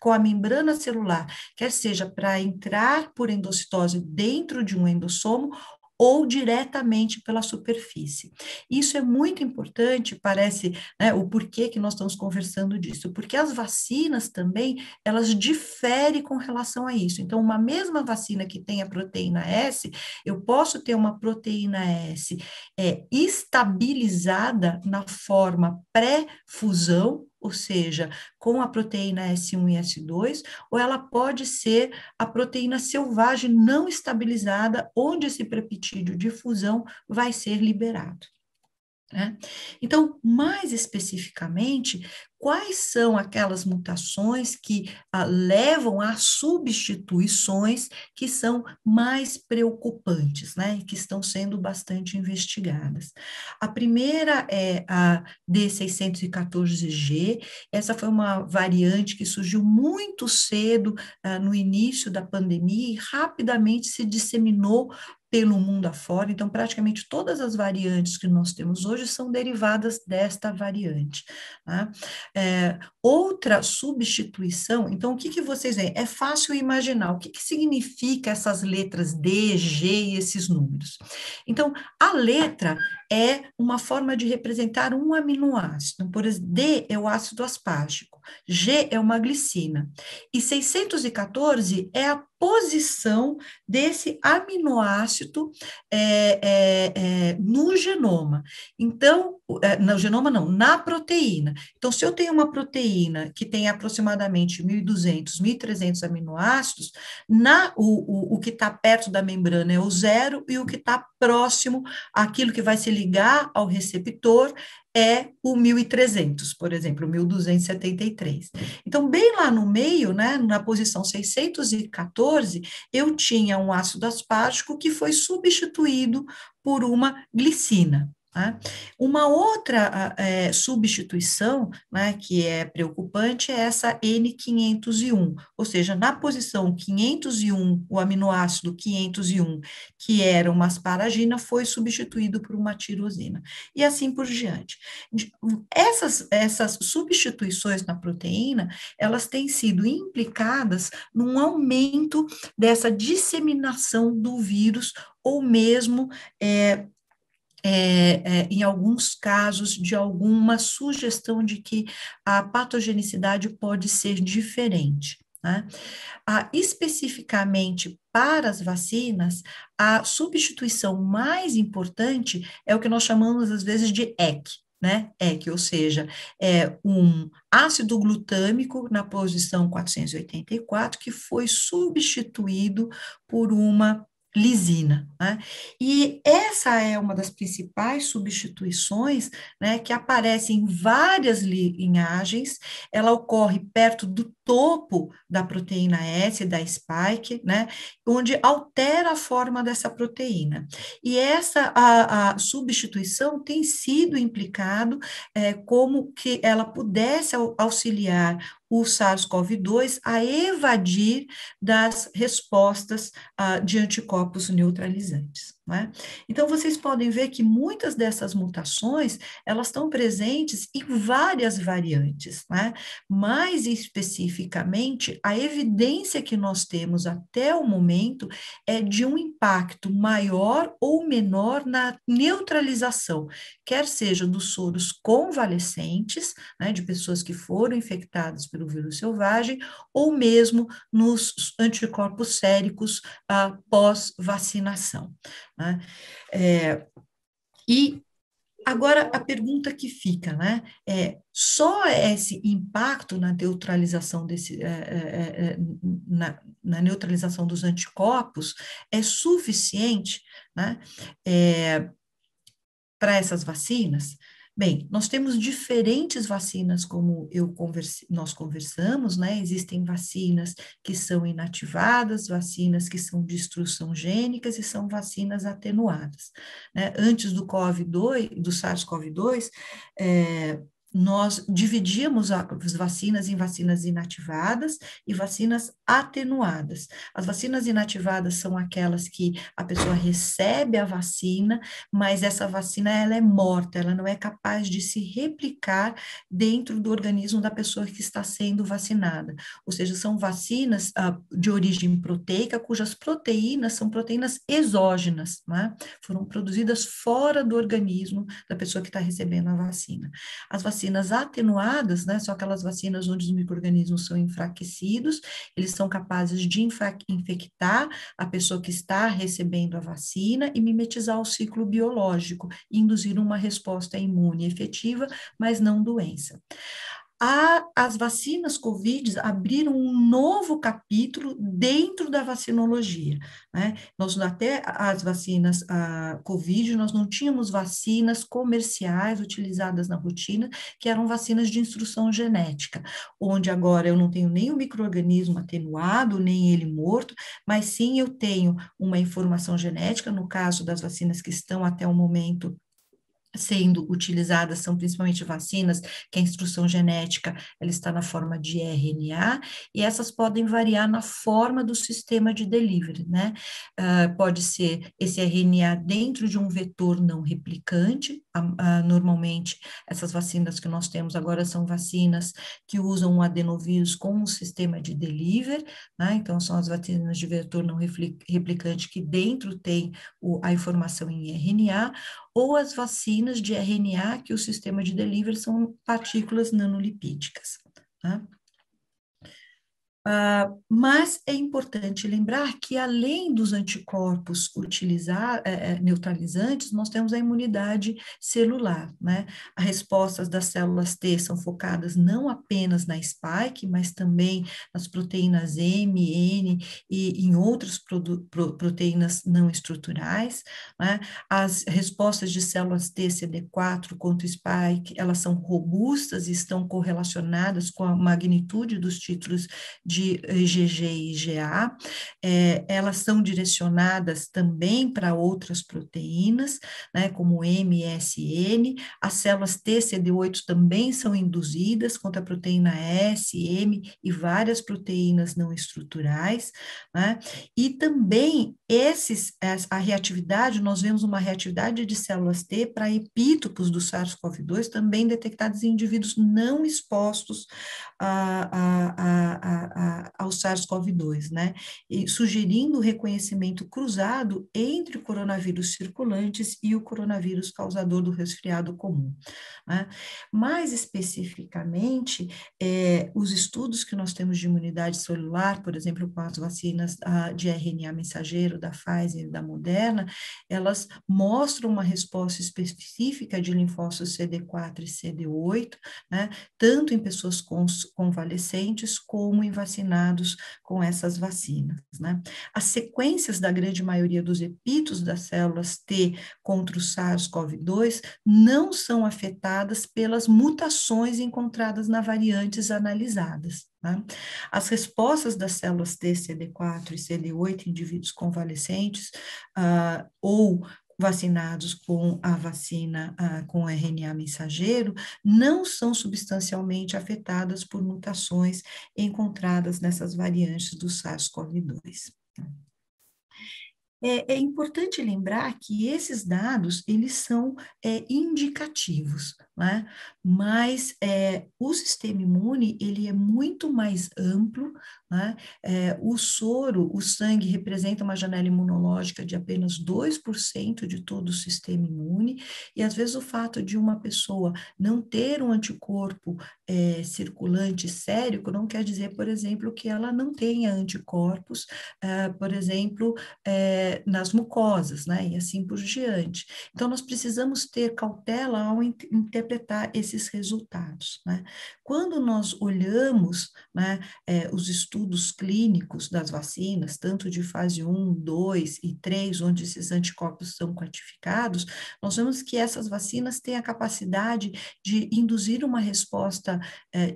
com a membrana celular, quer seja para entrar por endocitose dentro de um endossomo, ou diretamente pela superfície. Isso é muito importante, parece, né, o porquê que nós estamos conversando disso, porque as vacinas também, elas diferem com relação a isso. Então, uma mesma vacina que tem a proteína S, eu posso ter uma proteína S estabilizada na forma pré-fusão, ou seja, com a proteína S1 e S2, ou ela pode ser a proteína selvagem não estabilizada, onde esse preptídeo de fusão vai ser liberado. Né? Então, mais especificamente, quais são aquelas mutações que levam a substituições que são mais preocupantes, né? Que estão sendo bastante investigadas. A primeira é a D614G, essa foi uma variante que surgiu muito cedo no início da pandemia e rapidamente se disseminou pelo mundo afora, então praticamente todas as variantes que nós temos hoje são derivadas desta variante. Tá? Outra substituição, então o que vocês veem? É fácil imaginar o que significa essas letras D, G e esses números. Então, a letra é uma forma de representar um aminoácido, por exemplo, D é o ácido aspargico, G é uma glicina, e 614 é a posição desse aminoácido no genoma. Então, no genoma não, na proteína. Então, se eu tenho uma proteína que tem aproximadamente 1.200, 1.300 aminoácidos, o que está perto da membrana é o 0 e o que está próximo, aquilo que vai se ligar ao receptor, é o 1.300, por exemplo, o 1.273. Então, bem lá no meio, né, na posição 614, eu tinha um ácido aspargico que foi substituído por uma glicina. Tá? Uma outra substituição, né, que é preocupante é essa N501, ou seja, na posição 501, o aminoácido 501, que era uma asparagina, foi substituído por uma tirosina, e assim por diante. Essas substituições na proteína, elas têm sido implicadas num aumento dessa disseminação do vírus, ou mesmo em alguns casos, de alguma sugestão de que a patogenicidade pode ser diferente. Né? Especificamente para as vacinas, a substituição mais importante é o que nós chamamos, às vezes, de EC, né? EC, ou seja, é um ácido glutâmico na posição 484 que foi substituído por uma lisina, né? E essa é uma das principais substituições, né, que aparece em várias linhagens, ela ocorre perto do topo da proteína S, da spike, né, onde altera a forma dessa proteína. E essa a substituição tem sido implicado como que ela pudesse auxiliar o SARS-CoV-2 a evadir das respostas de anticorpos neutralizantes. Né? Então, vocês podem ver que muitas dessas mutações, elas estão presentes em várias variantes, né? Mais especificamente, a evidência que nós temos até o momento é de um impacto maior ou menor na neutralização, quer seja dos soros convalescentes, né, de pessoas que foram infectadas pelo vírus selvagem, ou mesmo nos anticorpos séricos pós-vacinação. Né? E agora a pergunta que fica, né? Só esse impacto na neutralização na neutralização dos anticorpos é suficiente, né? Para essas vacinas? Bem, nós temos diferentes vacinas, como nós conversamos, né? Existem vacinas que são inativadas, vacinas que são de instrução gênicas e são vacinas atenuadas. Né? Antes do SARS-CoV-2, nós dividíamos as vacinas em vacinas inativadas e vacinas atenuadas. As vacinas inativadas são aquelas que a pessoa recebe a vacina, mas essa vacina ela é morta, ela não é capaz de se replicar dentro do organismo da pessoa que está sendo vacinada. Ou seja, são vacinas de origem proteica, cujas proteínas são proteínas exógenas, né? Foram produzidas fora do organismo da pessoa que está recebendo a vacina. As vacinas atenuadas, né, são aquelas vacinas onde os micro-organismos são enfraquecidos, eles são capazes de infectar a pessoa que está recebendo a vacina e mimetizar o ciclo biológico, e induzir uma resposta imune efetiva, mas não doença. As vacinas Covid abriram um novo capítulo dentro da vacinologia, né? Nós, até as vacinas Covid, nós não tínhamos vacinas comerciais utilizadas na rotina, que eram vacinas de instrução genética, onde agora eu não tenho nem o micro-organismo atenuado, nem ele morto, mas sim eu tenho uma informação genética, no caso das vacinas que estão até o momento sendo utilizadas são principalmente vacinas, que a instrução genética ela está na forma de RNA, e essas podem variar na forma do sistema de delivery, né? Pode ser esse RNA dentro de um vetor não replicante, normalmente essas vacinas que nós temos agora são vacinas que usam um adenovírus com um sistema de delivery, né? Então são as vacinas de vetor não replicante que dentro tem a informação em RNA, ou as vacinas de RNA, que o sistema de delivery são partículas nanolipídicas, tá? Mas é importante lembrar que, além dos anticorpos neutralizantes, nós temos a imunidade celular, né? As respostas das células T são focadas não apenas na spike, mas também nas proteínas M, N e em outras proteínas não estruturais, né? As respostas de células T, CD4 contra spike, elas são robustas e estão correlacionadas com a magnitude dos títulos de IgG e IgA, elas são direcionadas também para outras proteínas, né, como MSN, as células T, CD8 também são induzidas contra a proteína S, M e várias proteínas não estruturais, né, e também a reatividade, nós vemos uma reatividade de células T para epítopos do SARS-CoV-2 também detectados em indivíduos não expostos ao SARS-CoV-2, né? E sugerindo o reconhecimento cruzado entre coronavírus circulantes e o coronavírus causador do resfriado comum, né? Mais especificamente, os estudos que nós temos de imunidade celular, por exemplo, com as vacinas de RNA mensageiro da Pfizer e da Moderna, elas mostram uma resposta específica de linfócitos CD4 e CD8, né? Tanto em pessoas convalescentes como em vacinados com essas vacinas, né? As sequências da grande maioria dos epítopos das células T contra o SARS-CoV-2 não são afetadas pelas mutações encontradas nas variantes analisadas, né? As respostas das células T, CD4 e CD8 em indivíduos convalescentes ou vacinados com a vacina com RNA mensageiro não são substancialmente afetadas por mutações encontradas nessas variantes do SARS-CoV-2. É importante lembrar que esses dados, eles são indicativos, né? Mas o sistema imune, ele é muito mais amplo, né? O soro, o sangue, representa uma janela imunológica de apenas 2% de todo o sistema imune, e às vezes o fato de uma pessoa não ter um anticorpo circulante sérico não quer dizer, por exemplo, que ela não tenha anticorpos, por exemplo, nas mucosas, né, e assim por diante. Então, nós precisamos ter cautela ao interpretar esses resultados, né. Quando nós olhamos, né, os estudos clínicos das vacinas, tanto de fase 1, 2 e 3, onde esses anticorpos são quantificados, nós vemos que essas vacinas têm a capacidade de induzir uma resposta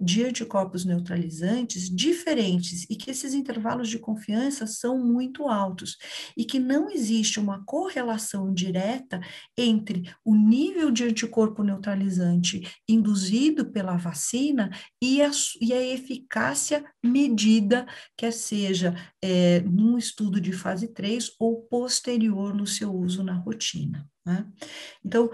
de anticorpos neutralizantes diferentes, e que esses intervalos de confiança são muito altos, e que não existe uma correlação direta entre o nível de anticorpo neutralizante imunizante induzido pela vacina e a eficácia medida, quer seja num estudo de fase 3 ou posterior no seu uso na rotina, né? Então,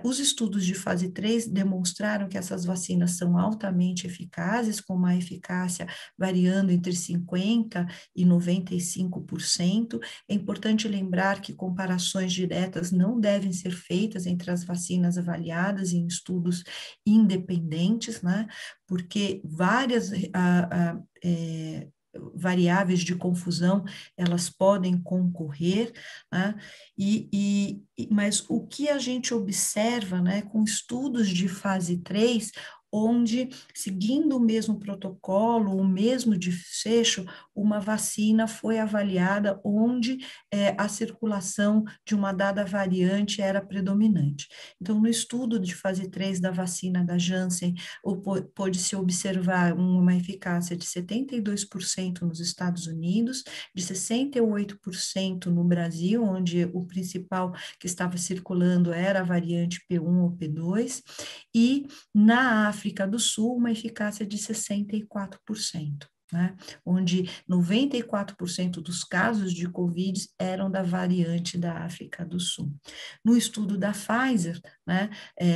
os estudos de fase 3 demonstraram que essas vacinas são altamente eficazes, com uma eficácia variando entre 50% e 95%. É importante lembrar que comparações diretas não devem ser feitas entre as vacinas avaliadas em estudos independentes, né? Porque várias variáveis de confusão, elas podem concorrer, né? Mas o que a gente observa, né, com estudos de fase 3, onde, seguindo o mesmo protocolo, o mesmo desfecho, uma vacina foi avaliada onde a circulação de uma dada variante era predominante. Então, no estudo de fase 3 da vacina da Janssen, pôde-se observar uma eficácia de 72% nos Estados Unidos, de 68% no Brasil, onde o principal que estava circulando era a variante P1 ou P2, e na África do Sul, uma eficácia de 64%. Né, onde 94% dos casos de Covid eram da variante da África do Sul. No estudo da Pfizer, né,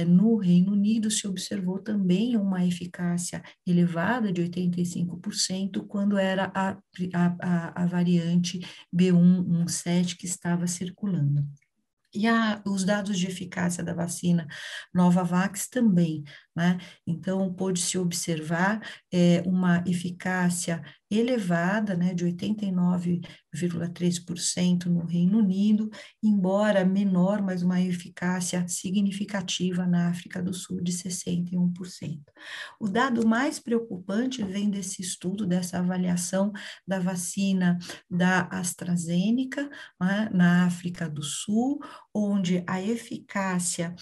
no Reino Unido, se observou também uma eficácia elevada de 85% quando era a variante B117 que estava circulando. E os dados de eficácia da vacina Novavax também, né? Então, pôde-se observar uma eficácia elevada, né, de 89,3% no Reino Unido, embora menor, mas uma eficácia significativa na África do Sul de 61%. O dado mais preocupante vem desse estudo, dessa avaliação da vacina da AstraZeneca, né, na África do Sul, onde a eficácia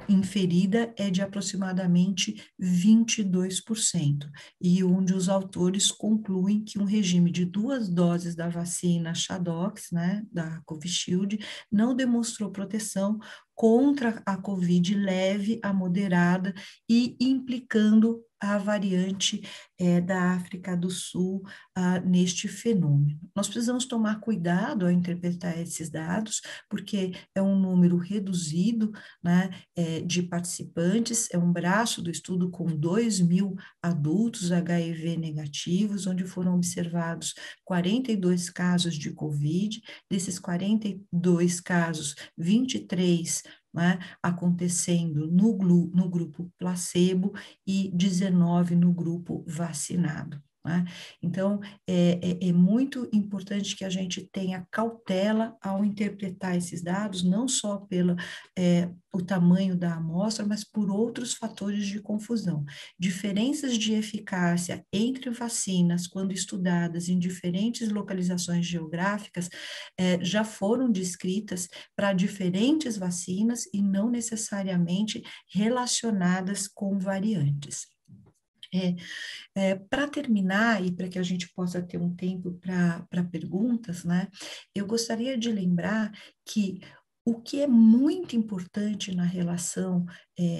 inferida é de aproximadamente 22%, e onde os autores concluem que um regime de 2 doses da vacina Shadox, né, da Covishield, não demonstrou proteção contra a Covid leve a moderada e implicando a variante da África do Sul neste fenômeno. Nós precisamos tomar cuidado ao interpretar esses dados, porque é um número reduzido, né, de participantes, é um braço do estudo com 2.000 adultos HIV negativos, onde foram observados 42 casos de Covid, desses 42 casos, 23 né, acontecendo no grupo placebo e 19 no grupo vacinado. Né? Então, é muito importante que a gente tenha cautela ao interpretar esses dados, não só pelo o tamanho da amostra, mas por outros fatores de confusão. Diferenças de eficácia entre vacinas, quando estudadas em diferentes localizações geográficas, já foram descritas para diferentes vacinas e não necessariamente relacionadas com variantes. Para terminar, e para que a gente possa ter um tempo para perguntas, né, eu gostaria de lembrar que o que é muito importante na relação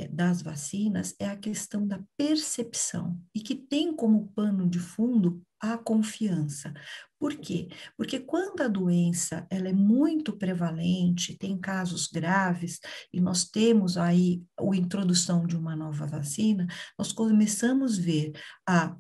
das vacinas é a questão da percepção, e que tem como pano de fundo a confiança. Por quê? Porque quando a doença ela é muito prevalente, tem casos graves, e nós temos aí a introdução de uma nova vacina, nós começamos a ver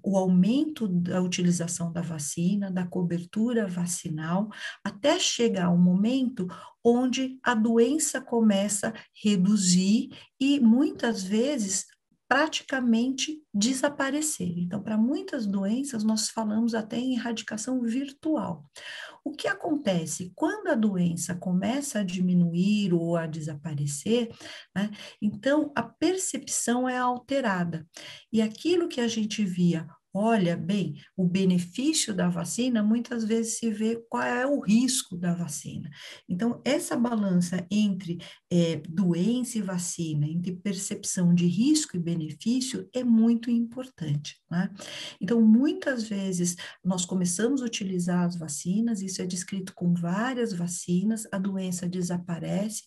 o aumento da utilização da vacina, da cobertura vacinal, até chegar um momento onde a doença começa a reduzir e muitas vezes praticamente desaparecer. Então, para muitas doenças, nós falamos até em erradicação virtual. O que acontece? Quando a doença começa a diminuir ou a desaparecer, né, então a percepção é alterada. E aquilo que a gente via, olha bem o benefício da vacina, muitas vezes se vê qual é o risco da vacina. Então, essa balança entre doença e vacina, entre percepção de risco e benefício, é muito importante, né? Então, muitas vezes, nós começamos a utilizar as vacinas, isso é descrito com várias vacinas, a doença desaparece,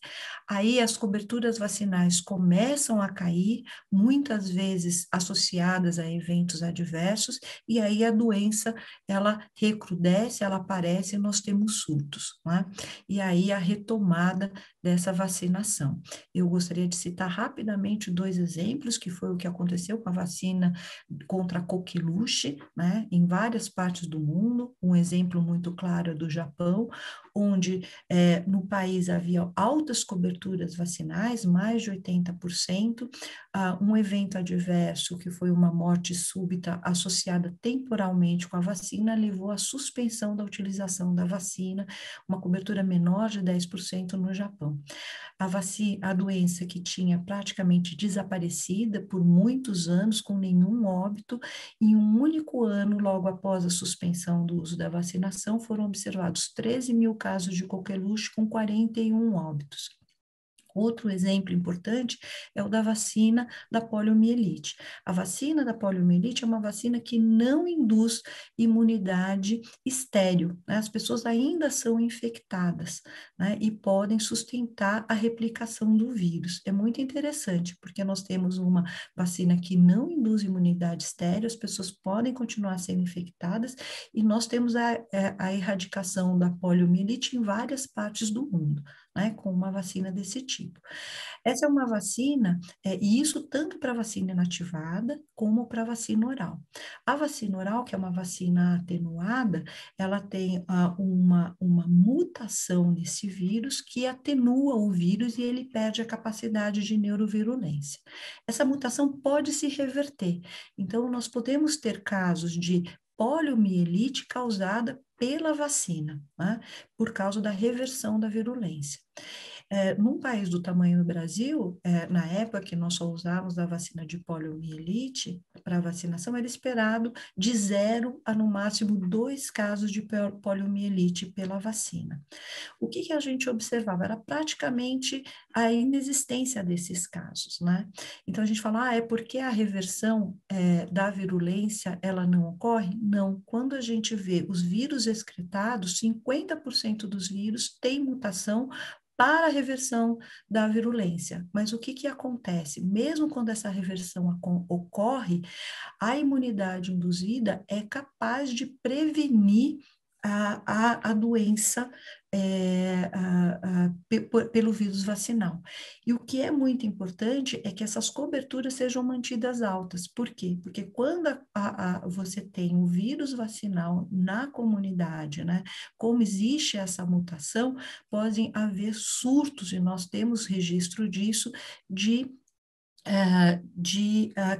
aí as coberturas vacinais começam a cair, muitas vezes associadas a eventos adversos, e aí a doença, ela recrudesce, ela aparece e nós temos surtos, né? E aí a retomada dessa vacinação. Eu gostaria de citar rapidamente 2 exemplos, que foi o que aconteceu com a vacina contra a coqueluche, né, em várias partes do mundo. Um exemplo muito claro é do Japão, onde no país havia altas coberturas vacinais, mais de 80%, um evento adverso, que foi uma morte súbita associada temporalmente com a vacina, levou à suspensão da utilização da vacina, uma cobertura menor de 10% no Japão. A doença que tinha praticamente desaparecida por muitos anos, com nenhum óbito, em um único ano, logo após a suspensão do uso da vacinação, foram observados 13 mil casos de coqueluche com 41 óbitos. Outro exemplo importante é o da vacina da poliomielite. A vacina da poliomielite é uma vacina que não induz imunidade estéril, né? As pessoas ainda são infectadas, né? E podem sustentar a replicação do vírus. É muito interessante, porque nós temos uma vacina que não induz imunidade estéril, as pessoas podem continuar sendo infectadas, e nós temos a erradicação da poliomielite em várias partes do mundo, né, com uma vacina desse tipo. Essa é uma vacina, e isso tanto para vacina inativada como para vacina oral. A vacina oral, que é uma vacina atenuada, ela tem uma mutação nesse vírus que atenua o vírus e ele perde a capacidade de neurovirulência. Essa mutação pode se reverter, então nós podemos ter casos de poliomielite causada pela vacina, né, por causa da reversão da virulência. Num país do tamanho do Brasil, na época que nós só usávamos a vacina de poliomielite para vacinação, era esperado de 0 a no máximo 2 casos de poliomielite pela vacina. O que a gente observava? Era praticamente a inexistência desses casos, né? Então a gente fala, é porque a reversão da virulência ela não ocorre? Não. Quando a gente vê os vírus excretados, 50% dos vírus têm mutação para a reversão da virulência. Mas o que acontece? Mesmo quando essa reversão ocorre, a imunidade induzida é capaz de prevenir a doença pelo vírus vacinal. E o que é muito importante é que essas coberturas sejam mantidas altas. Por quê? Porque quando você tem o vírus vacinal na comunidade, né, como existe essa mutação, podem haver surtos, e nós temos registro disso, de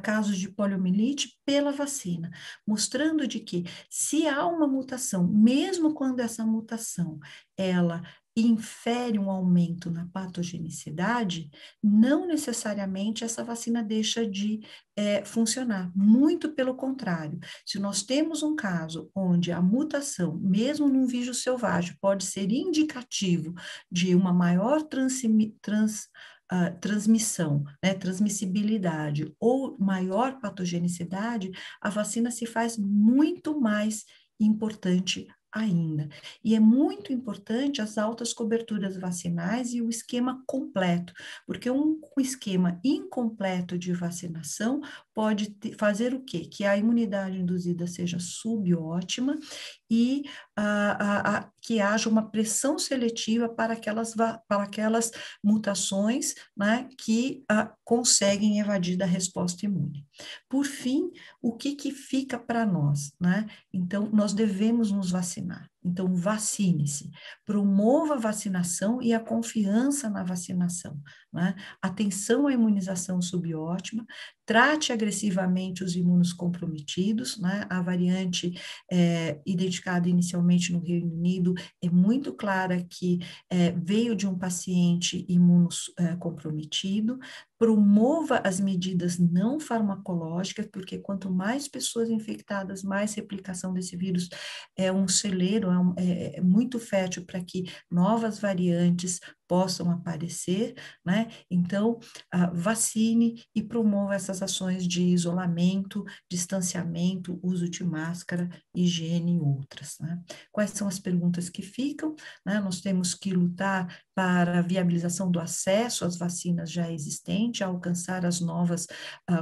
casos de poliomielite pela vacina, mostrando de que se há uma mutação, mesmo quando essa mutação ela infere um aumento na patogenicidade, não necessariamente essa vacina deixa de funcionar, muito pelo contrário. Se nós temos um caso onde a mutação, mesmo num vírus selvagem, pode ser indicativo de uma maior transmissão, né, transmissibilidade ou maior patogenicidade, a vacina se faz muito mais importante ainda. E é muito importante as altas coberturas vacinais e o esquema completo, porque um esquema incompleto de vacinação pode fazer o quê? Que a imunidade induzida seja subótima e que haja uma pressão seletiva para aquelas mutações, né, que conseguem evadir da resposta imune. Por fim, o que fica para nós, né? Então, nós devemos nos vacinar. Então, vacine-se, promova a vacinação e a confiança na vacinação, né? Atenção à imunização subótima, trate agressivamente os imunocomprometidos, né? A variante identificada inicialmente no Reino Unido é muito clara que veio de um paciente imunocomprometido. promova as medidas não farmacológicas, porque quanto mais pessoas infectadas, mais replicação desse vírus é um celeiro, é muito fértil para que novas variantes possam aparecer, né? Então, vacine e promova essas ações de isolamento, distanciamento, uso de máscara, higiene e outras, né? Quais são as perguntas que ficam, né? Nós temos que lutar para a viabilização do acesso às vacinas já existentes, alcançar as novas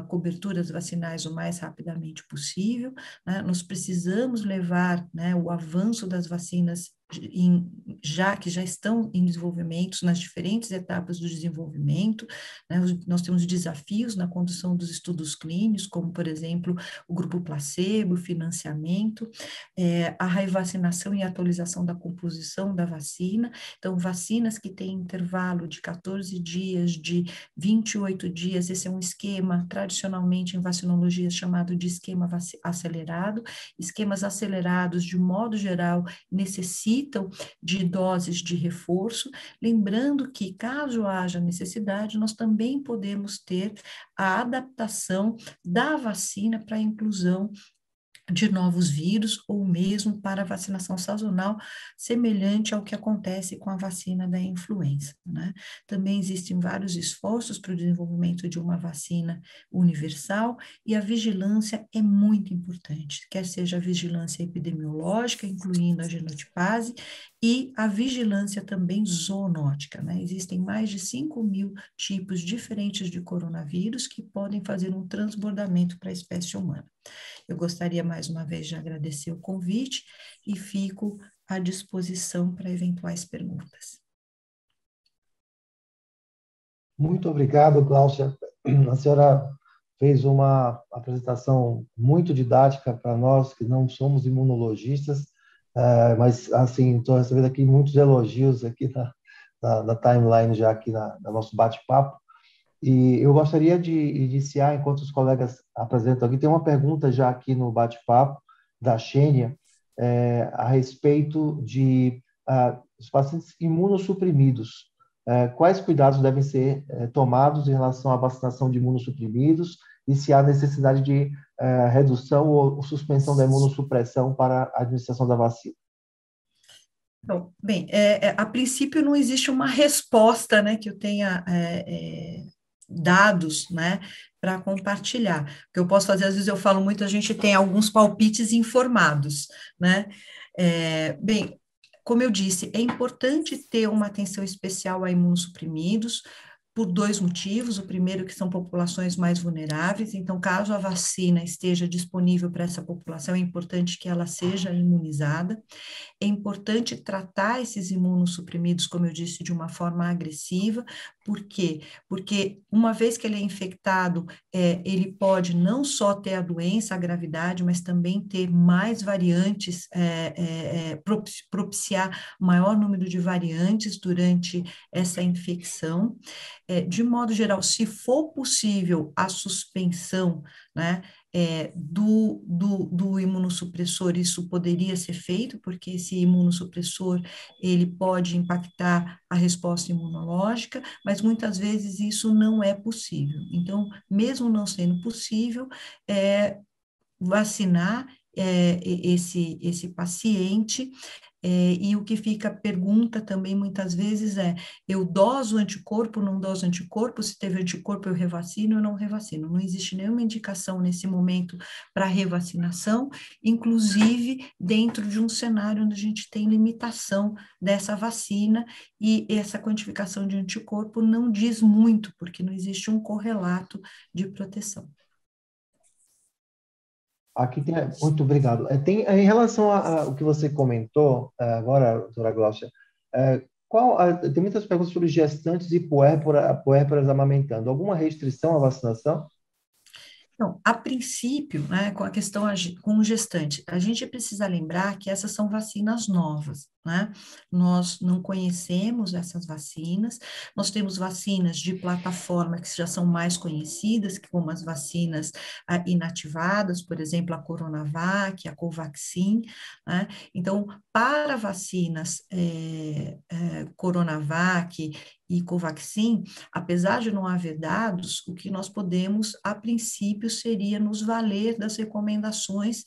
coberturas vacinais o mais rapidamente possível, né? Nós precisamos levar, né, o avanço das vacinas que já estão em desenvolvimento, nas diferentes etapas do desenvolvimento, né? Nós temos desafios na condução dos estudos clínicos, como, por exemplo, o grupo placebo, financiamento, a revacinação e atualização da composição da vacina. Então, vacinas que têm intervalo de 14 dias, de 28 dias, esse é um esquema tradicionalmente em vacinologia chamado de esquema acelerado. Esquemas acelerados, de modo geral, necessitam de doses de reforço, lembrando que, caso haja necessidade, nós também podemos ter a adaptação da vacina para a inclusão de novos vírus ou mesmo para vacinação sazonal, semelhante ao que acontece com a vacina da influenza, né? Também existem vários esforços para o desenvolvimento de uma vacina universal e a vigilância é muito importante, quer seja a vigilância epidemiológica, incluindo a genotipase, e a vigilância também zoonótica, né? Existem mais de 5.000 tipos diferentes de coronavírus que podem fazer um transbordamento para a espécie humana. Eu gostaria mais uma vez de agradecer o convite e fico à disposição para eventuais perguntas. Muito obrigado, Gláucia. A senhora fez uma apresentação muito didática para nós, que não somos imunologistas, mas, assim, estou recebendo aqui muitos elogios aqui na timeline, já aqui no nosso bate-papo. E eu gostaria de iniciar, enquanto os colegas apresentam aqui, tem uma pergunta já aqui no bate-papo, da Xênia, a respeito de os pacientes imunossuprimidos. Quais cuidados devem ser tomados em relação à vacinação de imunossuprimidos e se há necessidade de redução ou suspensão da imunossupressão para a administração da vacina? Bom, bem, a princípio não existe uma resposta, né, que eu tenha dados, né, para compartilhar. O que eu posso fazer, às vezes eu falo muito, a gente tem alguns palpites informados, né? Bem, como eu disse, é importante ter uma atenção especial a imunossuprimidos, por dois motivos. O primeiro, que são populações mais vulneráveis, então, caso a vacina esteja disponível para essa população, é importante que ela seja imunizada. É importante tratar esses imunossuprimidos, como eu disse, de uma forma agressiva. Por quê? Porque uma vez que ele é infectado, ele pode não só ter a doença, a gravidade, mas também ter mais variantes, propiciar maior número de variantes durante essa infecção. De modo geral, se for possível a suspensão, né, do imunossupressor, isso poderia ser feito, porque esse imunossupressor, ele pode impactar a resposta imunológica, mas muitas vezes isso não é possível. Então, mesmo não sendo possível, vacinar esse paciente. E o que fica pergunta também muitas vezes eu doso anticorpo, não doso anticorpo, se teve anticorpo eu revacino ou não revacino. Não existe nenhuma indicação nesse momento para revacinação, inclusive dentro de um cenário onde a gente tem limitação dessa vacina e essa quantificação de anticorpo não diz muito, porque não existe um correlato de proteção. Aqui tem, muito obrigado. Em relação ao que você comentou agora, doutora Gláucia, tem muitas perguntas sobre gestantes e puérperas amamentando. Alguma restrição à vacinação? Então, a princípio, né, com a questão com o gestante, a gente precisa lembrar que essas são vacinas novas, né? Nós não conhecemos essas vacinas, nós temos vacinas de plataforma que já são mais conhecidas, como as vacinas inativadas, por exemplo, a Coronavac, a Covaxin, né? Então, para vacinas Coronavac e Covaxin, apesar de não haver dados, o que nós podemos, a princípio, seria nos valer das recomendações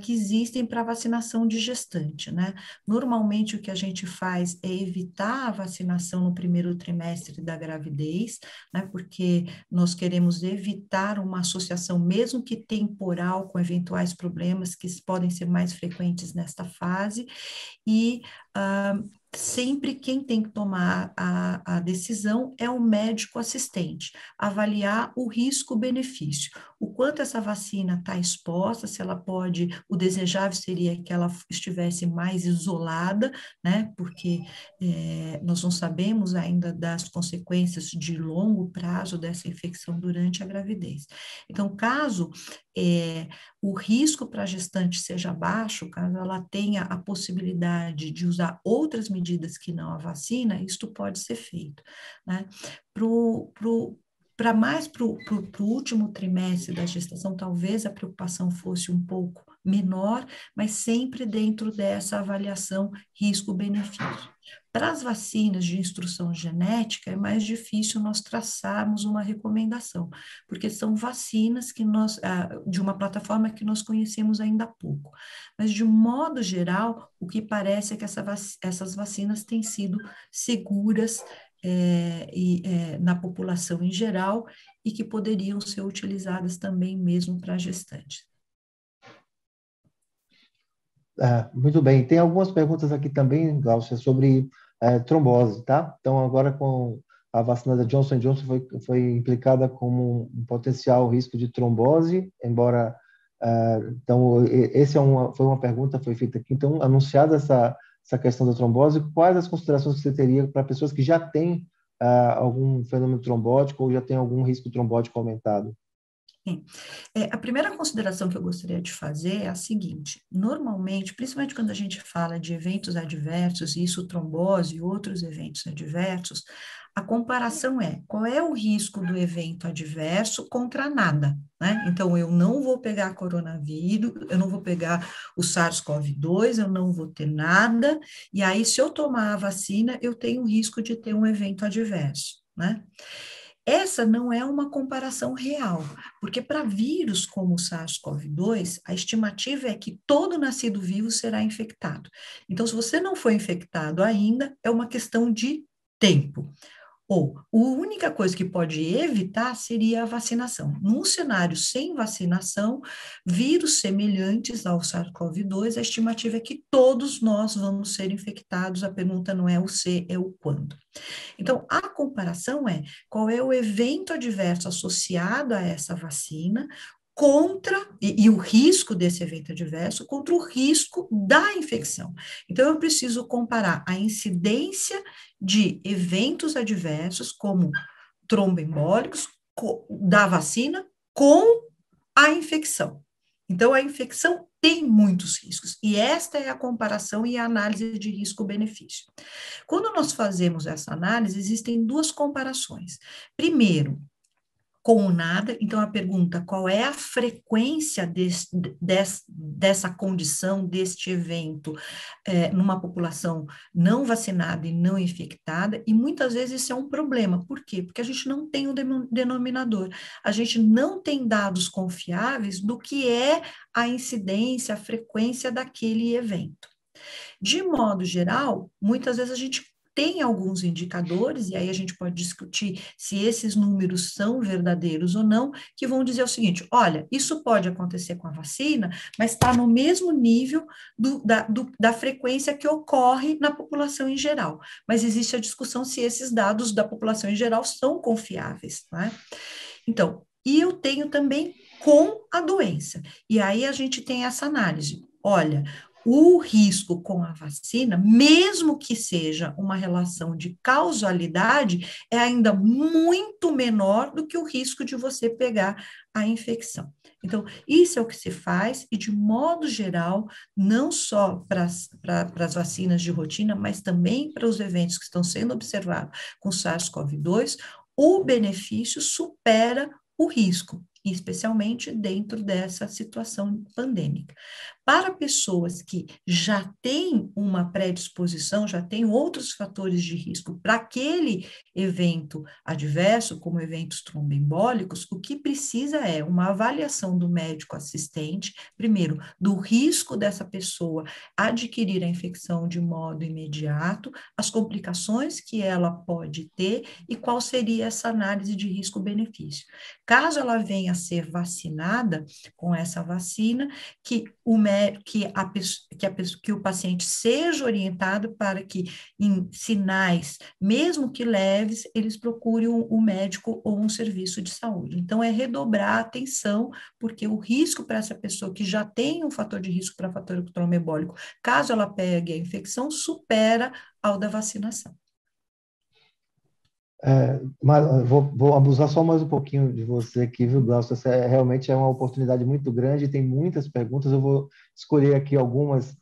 que existem para vacinação de gestante, né? Normalmente, o que a gente faz é evitar a vacinação no primeiro trimestre da gravidez, né? Porque nós queremos evitar uma associação, mesmo que temporal, com eventuais problemas que podem ser mais frequentes nesta fase, e sempre quem tem que tomar a decisão é o médico assistente, avaliar o risco-benefício, o quanto essa vacina está exposta, se ela pode, o desejável seria que ela estivesse mais isolada, né, porque nós não sabemos ainda das consequências de longo prazo dessa infecção durante a gravidez. Então, caso o risco para a gestante seja baixo, caso ela tenha a possibilidade de usar outras medidas que não a vacina, isto pode ser feito, né? Para o último trimestre da gestação, talvez a preocupação fosse um pouco menor, mas sempre dentro dessa avaliação risco-benefício. Para as vacinas de instrução genética, é mais difícil nós traçarmos uma recomendação, porque são vacinas que nós, de uma plataforma que nós conhecemos ainda há pouco. Mas, de um modo geral, o que parece é que essas vacinas têm sido seguras na população em geral e que poderiam ser utilizadas também mesmo para gestantes. Muito bem. Tem algumas perguntas aqui também, Glaucia, sobre trombose, tá? Então, agora com a vacina da Johnson & Johnson foi implicada como um potencial risco de trombose, embora... então, foi uma pergunta, foi feita aqui. Então, anunciada essa questão da trombose, quais as considerações que você teria para pessoas que já têm algum fenômeno trombótico ou já têm algum risco trombótico aumentado? Sim. A primeira consideração que eu gostaria de fazer é a seguinte: normalmente, principalmente quando a gente fala de eventos adversos, isso trombose e outros eventos adversos, a comparação é qual é o risco do evento adverso contra nada, né? Então, eu não vou pegar coronavírus, eu não vou pegar o SARS-CoV-2, eu não vou ter nada, e aí, se eu tomar a vacina, eu tenho o risco de ter um evento adverso, né? Essa não é uma comparação real, porque para vírus como o SARS-CoV-2, a estimativa é que todo nascido vivo será infectado. Então, se você não foi infectado ainda, é uma questão de tempo. Ou a única coisa que pode evitar seria a vacinação. Num cenário sem vacinação, vírus semelhantes ao SARS-CoV-2, a estimativa é que todos nós vamos ser infectados. A pergunta não é o se, é o quando. Então, a comparação é qual é o evento adverso associado a essa vacina e o risco desse evento adverso contra o risco da infecção. Então, eu preciso comparar a incidência de eventos adversos, como tromboembólicos, da vacina, com a infecção. Então, a infecção tem muitos riscos, e esta é a comparação e a análise de risco-benefício. Quando nós fazemos essa análise, existem duas comparações. Primeiro, com o nada, então a pergunta, qual é a frequência dessa condição, deste evento, numa população não vacinada e não infectada, e muitas vezes isso é um problema. Por quê? Porque a gente não tem um denominador, a gente não tem dados confiáveis do que é a incidência, a frequência daquele evento. De modo geral, muitas vezes a gente tem alguns indicadores, e aí a gente pode discutir se esses números são verdadeiros ou não, que vão dizer o seguinte: olha, isso pode acontecer com a vacina, mas está no mesmo nível da frequência que ocorre na população em geral. Mas existe a discussão se esses dados da população em geral são confiáveis, né? Então, e eu tenho também com a doença. E aí a gente tem essa análise. Olha, o risco com a vacina, mesmo que seja uma relação de causalidade, é ainda muito menor do que o risco de você pegar a infecção. Então, isso é o que se faz, e de modo geral, não só para as vacinas de rotina, mas também para os eventos que estão sendo observados com SARS-CoV-2, o benefício supera o risco, especialmente dentro dessa situação pandêmica. Para pessoas que já têm uma predisposição, já têm outros fatores de risco para aquele evento adverso, como eventos tromboembólicos, o que precisa é uma avaliação do médico assistente, primeiro, do risco dessa pessoa adquirir a infecção de modo imediato, as complicações que ela pode ter e qual seria essa análise de risco-benefício. Caso ela venha a ser vacinada com essa vacina, que o paciente seja orientado para que, em sinais, mesmo que leves, eles procurem um médico ou um serviço de saúde. Então, é redobrar a atenção, porque o risco para essa pessoa que já tem um fator de risco para fator trombembólico, caso ela pegue a infecção, supera ao da vacinação. Mas vou abusar só mais um pouquinho de você aqui, viu, Glaucio? Essa realmente é uma oportunidade muito grande, tem muitas perguntas, eu vou escolher aqui algumas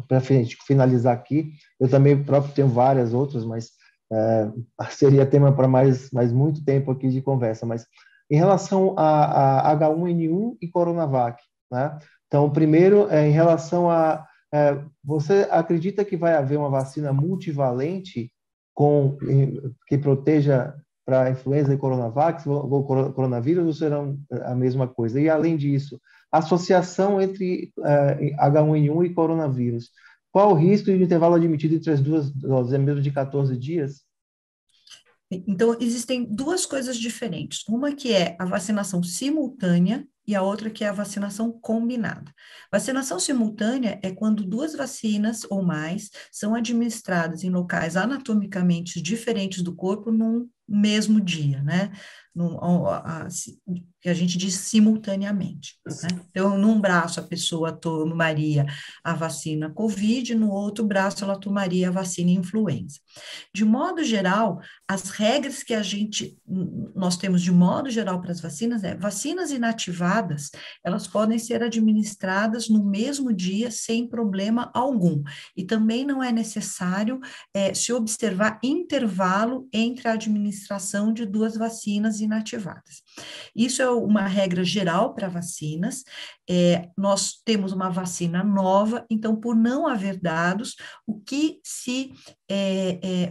para finalizar aqui. Eu também próprio tenho várias outras, mas seria tema para mais muito tempo aqui de conversa. Mas em relação a H1N1 e Coronavac, né? Então, primeiro, em relação você acredita que vai haver uma vacina multivalente que proteja para a influenza e coronavac, ou coronavírus, ou serão a mesma coisa? E, além disso, associação entre H1N1 e coronavírus. Qual o risco de intervalo admitido entre as duas doses? É mesmo de 14 dias? Então, existem duas coisas diferentes. Uma que é a vacinação simultânea e a outra que é a vacinação combinada. Vacinação simultânea é quando duas vacinas ou mais são administradas em locais anatomicamente diferentes do corpo num mesmo dia, né? Que a gente diz simultaneamente, né? Então, num braço a pessoa tomaria a vacina COVID, no outro braço ela tomaria a vacina influenza. De modo geral, as regras que nós temos de modo geral para as vacinas vacinas inativadas, elas podem ser administradas no mesmo dia sem problema algum. E também não é necessário se observar intervalo entre a administração de duas vacinas inativadas. Isso é uma regra geral para vacinas. Nós temos uma vacina nova, então, por não haver dados, o que se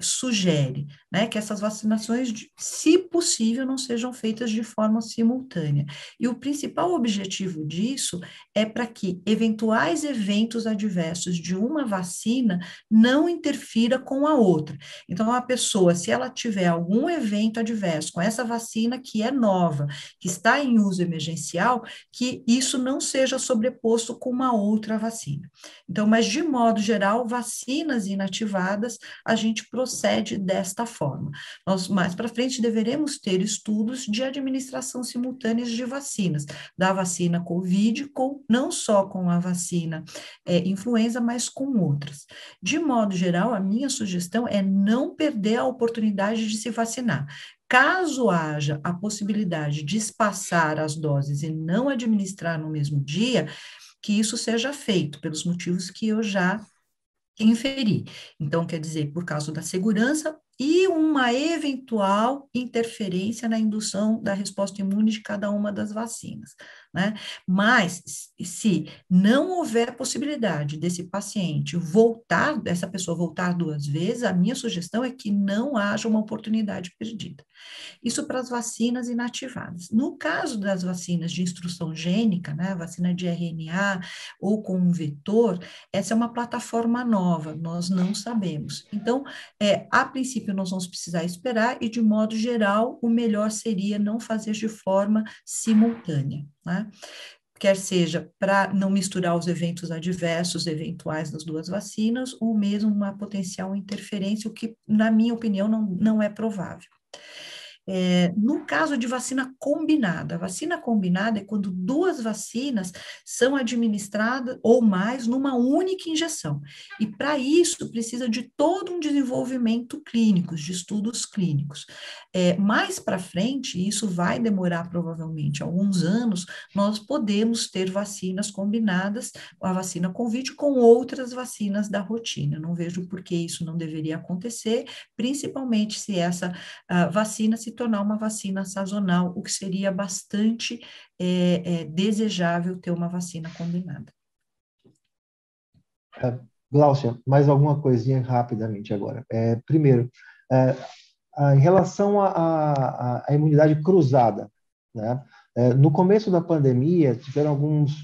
sugere, né, que essas vacinações, se possível, não sejam feitas de forma simultânea. E o principal objetivo disso é para que eventuais eventos adversos de uma vacina não interfira com a outra. Então, a pessoa, se ela tiver algum evento adverso com essa vacina que é nova, que está em uso emergencial, que isso não seja sobreposto com uma outra vacina. Então, mas de modo geral, vacinas inativadas, a gente procede desta forma. Nós, mais para frente, deveremos ter estudos de administração simultâneas de vacinas, da vacina COVID, não só com a vacina influenza, mas com outras. De modo geral, a minha sugestão é não perder a oportunidade de se vacinar. Caso haja a possibilidade de espaçar as doses e não administrar no mesmo dia, que isso seja feito, pelos motivos que eu já inferi. Então, quer dizer, por causa da segurança e uma eventual interferência na indução da resposta imune de cada uma das vacinas, né? Mas, se não houver possibilidade desse paciente dessa pessoa voltar duas vezes, a minha sugestão é que não haja uma oportunidade perdida. Isso para as vacinas inativadas. No caso das vacinas de instrução gênica, né, vacina de RNA ou com um vetor, essa é uma plataforma nova, nós não sabemos. Então, a princípio, nós vamos precisar esperar e, de modo geral, o melhor seria não fazer de forma simultânea, né? Quer seja para não misturar os eventos adversos eventuais das duas vacinas, ou mesmo uma potencial interferência, o que, na minha opinião, não é provável. No caso de vacina combinada, a vacina combinada é quando duas vacinas são administradas ou mais numa única injeção. E para isso precisa de todo um desenvolvimento clínico, de estudos clínicos. Mais para frente, isso vai demorar provavelmente alguns anos, nós podemos ter vacinas combinadas, a vacina COVID com outras vacinas da rotina. Não vejo por que isso não deveria acontecer, principalmente se essa vacina se tornar uma vacina sazonal, o que seria bastante desejável ter uma vacina combinada. Gláucia, mais alguma coisinha rapidamente agora. Primeiro, é, em relação à imunidade cruzada, né? No começo da pandemia, tiveram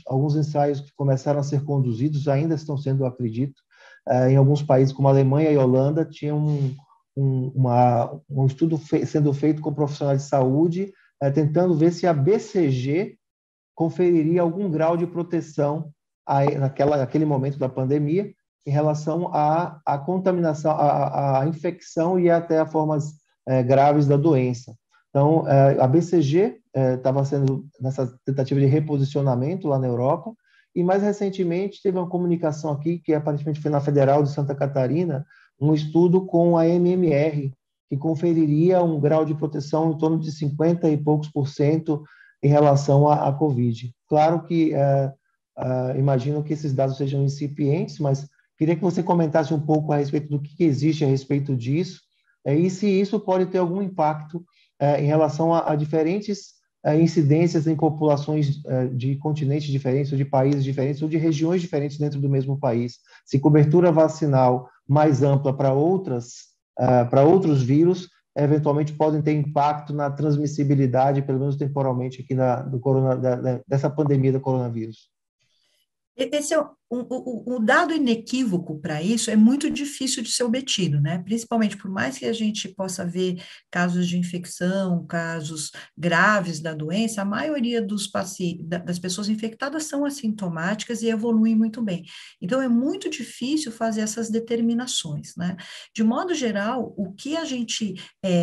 alguns ensaios que começaram a ser conduzidos, ainda estão sendo, eu acredito, em alguns países como Alemanha e Holanda, tinha um estudo sendo feito com profissionais de saúde, tentando ver se a BCG conferiria algum grau de proteção naquele momento da pandemia em relação à contaminação, à infecção e até a formas graves da doença. Então, a BCG estava sendo nessa tentativa de reposicionamento lá na Europa, e mais recentemente teve uma comunicação aqui, que aparentemente foi na Federal de Santa Catarina, um estudo com a MMR, que conferiria um grau de proteção em torno de 50 e poucos por cento em relação à Covid. Claro que imagino que esses dados sejam incipientes, mas queria que você comentasse um pouco a respeito do que existe a respeito disso, e se isso pode ter algum impacto em relação a diferentes incidências em populações de continentes diferentes, ou de países diferentes, ou de regiões diferentes dentro do mesmo país. Se cobertura vacinal mais ampla para outros vírus eventualmente podem ter impacto na transmissibilidade, pelo menos temporalmente, aqui dessa pandemia do coronavírus. Esse é o dado inequívoco para isso é muito difícil de ser obtido, né? Principalmente por mais que a gente possa ver casos de infecção, casos graves da doença, a maioria das pessoas infectadas são assintomáticas e evoluem muito bem. Então, é muito difícil fazer essas determinações, né? De modo geral, o que a gente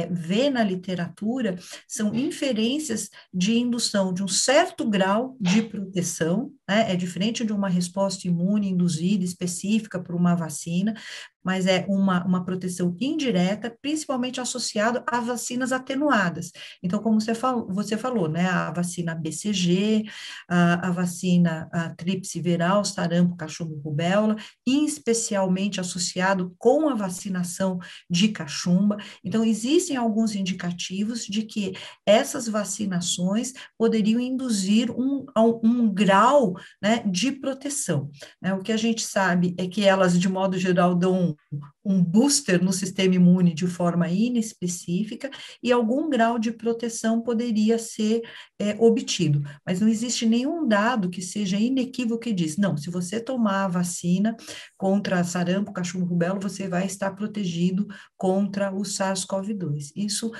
vê na literatura são inferências de indução de um certo grau de proteção, né? É diferente de uma resposta imune induzida específica por uma vacina, mas é uma proteção indireta, principalmente associado a vacinas atenuadas. Então, como você falou, né, a vacina BCG, a vacina tríplice viral, sarampo, cachumba, rubéola, especialmente associado com a vacinação de cachumba. Então, existem alguns indicativos de que essas vacinações poderiam induzir um grau, né, de proteção. Né? O que a gente sabe é que elas, de modo geral, dão um booster no sistema imune de forma inespecífica e algum grau de proteção poderia ser obtido. Mas não existe nenhum dado que seja inequívoco que diz, não, se você tomar a vacina contra sarampo, cachumba, rubéola, você vai estar protegido contra o SARS-CoV-2. Isso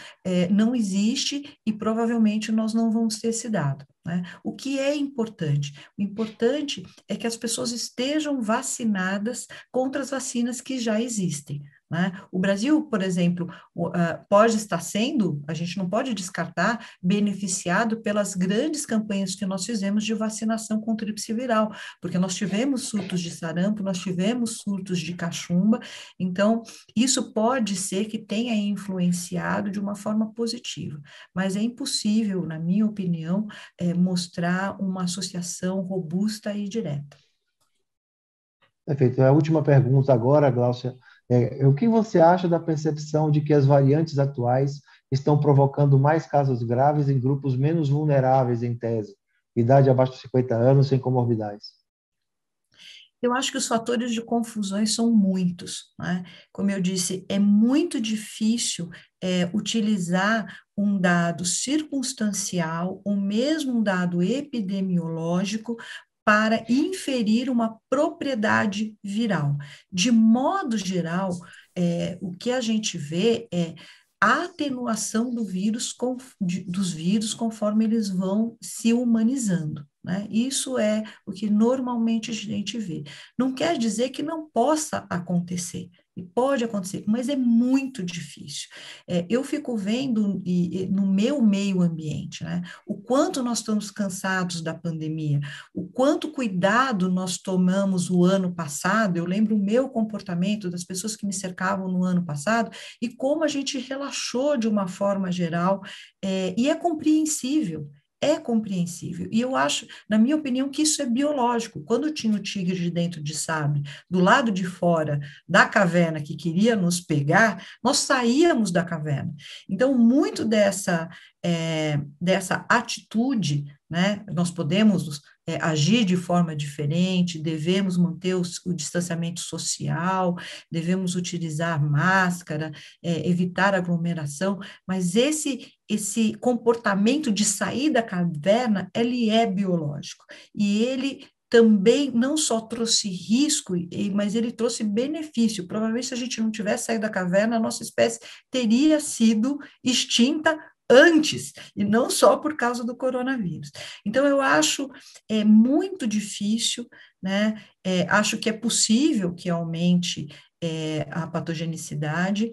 não existe e provavelmente nós não vamos ter esse dado. Né? O que é importante? O importante é que as pessoas estejam vacinadas contra as vacinas que já existem. Né? O Brasil, por exemplo, pode estar sendo, a gente não pode descartar, beneficiado pelas grandes campanhas que nós fizemos de vacinação com tríplice viral, porque nós tivemos surtos de sarampo, nós tivemos surtos de cachumba, então isso pode ser que tenha influenciado de uma forma positiva, mas é impossível, na minha opinião, mostrar uma associação robusta e direta. Perfeito. A última pergunta agora, Gláucia. O que você acha da percepção de que as variantes atuais estão provocando mais casos graves em grupos menos vulneráveis, em tese? Idade abaixo de 50 anos, sem comorbidades. Eu acho que os fatores de confusões são muitos, né? Como eu disse, é muito difícil utilizar um dado circunstancial, ou mesmo um dado epidemiológico, para inferir uma propriedade viral. De modo geral, o que a gente vê é a atenuação dos vírus conforme eles vão se humanizando. Né? Isso é o que normalmente a gente vê. Não quer dizer que não possa acontecer, e pode acontecer, mas é muito difícil. Eu fico vendo no meu meio ambiente, né, o quanto nós estamos cansados da pandemia, o quanto cuidado nós tomamos o ano passado. Eu lembro o meu comportamento das pessoas que me cercavam no ano passado e como a gente relaxou de uma forma geral, e é compreensível. É compreensível. E eu acho, na minha opinião, que isso é biológico. Quando tinha o tigre de dentro de sabre, do lado de fora da caverna que queria nos pegar, nós saíamos da caverna. Então, muito dessa atitude, né? Nós podemos agir de forma diferente, devemos manter o distanciamento social, devemos utilizar máscara, evitar aglomeração, mas esse comportamento de sair da caverna, ele é biológico, e ele também não só trouxe risco, mas ele trouxe benefício. Provavelmente, se a gente não tivesse saído da caverna, a nossa espécie teria sido extinta antes, e não só por causa do coronavírus. Então, eu acho muito difícil, né? Acho que é possível que aumente a patogenicidade.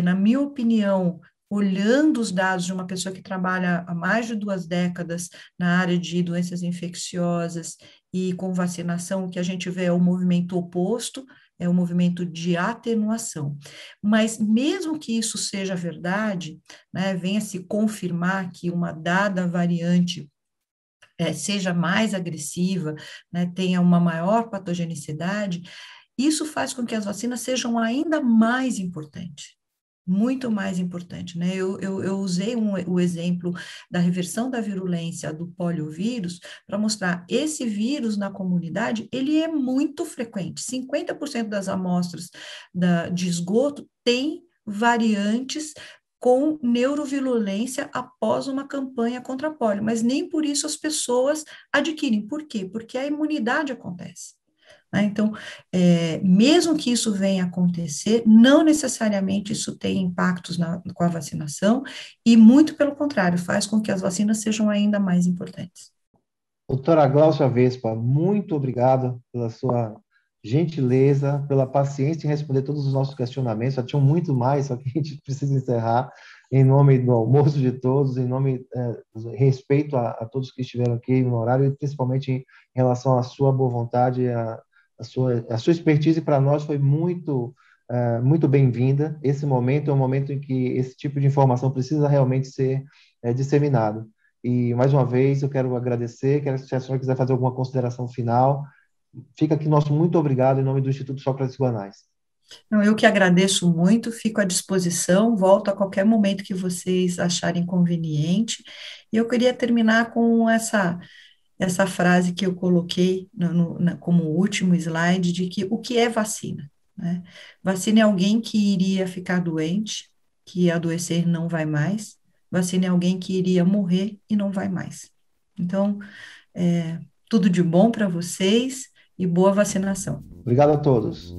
Na minha opinião, olhando os dados de uma pessoa que trabalha há mais de 2 décadas na área de doenças infecciosas e com vacinação, o que a gente vê é o movimento oposto, é o movimento de atenuação. Mas mesmo que isso seja verdade, né, venha se confirmar que uma dada variante seja mais agressiva, né, tenha uma maior patogenicidade, isso faz com que as vacinas sejam ainda mais importantes. Muito mais importante, né? Eu usei o exemplo da reversão da virulência do poliovírus para mostrar esse vírus na comunidade, ele é muito frequente. 50% das amostras de esgoto tem variantes com neurovirulência após uma campanha contra a polio, mas nem por isso as pessoas adquirem. Por quê? Porque a imunidade acontece. Né? Então, mesmo que isso venha a acontecer, não necessariamente isso tem impactos com a vacinação, e muito pelo contrário, faz com que as vacinas sejam ainda mais importantes. Doutora Gláucia Vespa, muito obrigado pela sua gentileza, pela paciência em responder todos os nossos questionamentos. Já tinham muito mais, só que a gente precisa encerrar. Em nome do almoço de todos, em nome do respeito a todos que estiveram aqui no horário, e principalmente em relação à sua boa vontade, a sua expertise para nós foi muito bem-vinda. Esse momento é um momento em que esse tipo de informação precisa realmente ser disseminado. E, mais uma vez, eu quero agradecer, se a senhora quiser fazer alguma consideração final, fica aqui nosso muito obrigado em nome do Instituto Sócrates Guanais. Não, eu que agradeço muito, fico à disposição, volto a qualquer momento que vocês acharem conveniente. E eu queria terminar com essa frase que eu coloquei como último slide, de que o que é vacina? Né? Vacina é alguém que iria ficar doente, que ia adoecer e não vai mais. Vacina é alguém que iria morrer e não vai mais. Então, tudo de bom para vocês e boa vacinação. Obrigado a todos.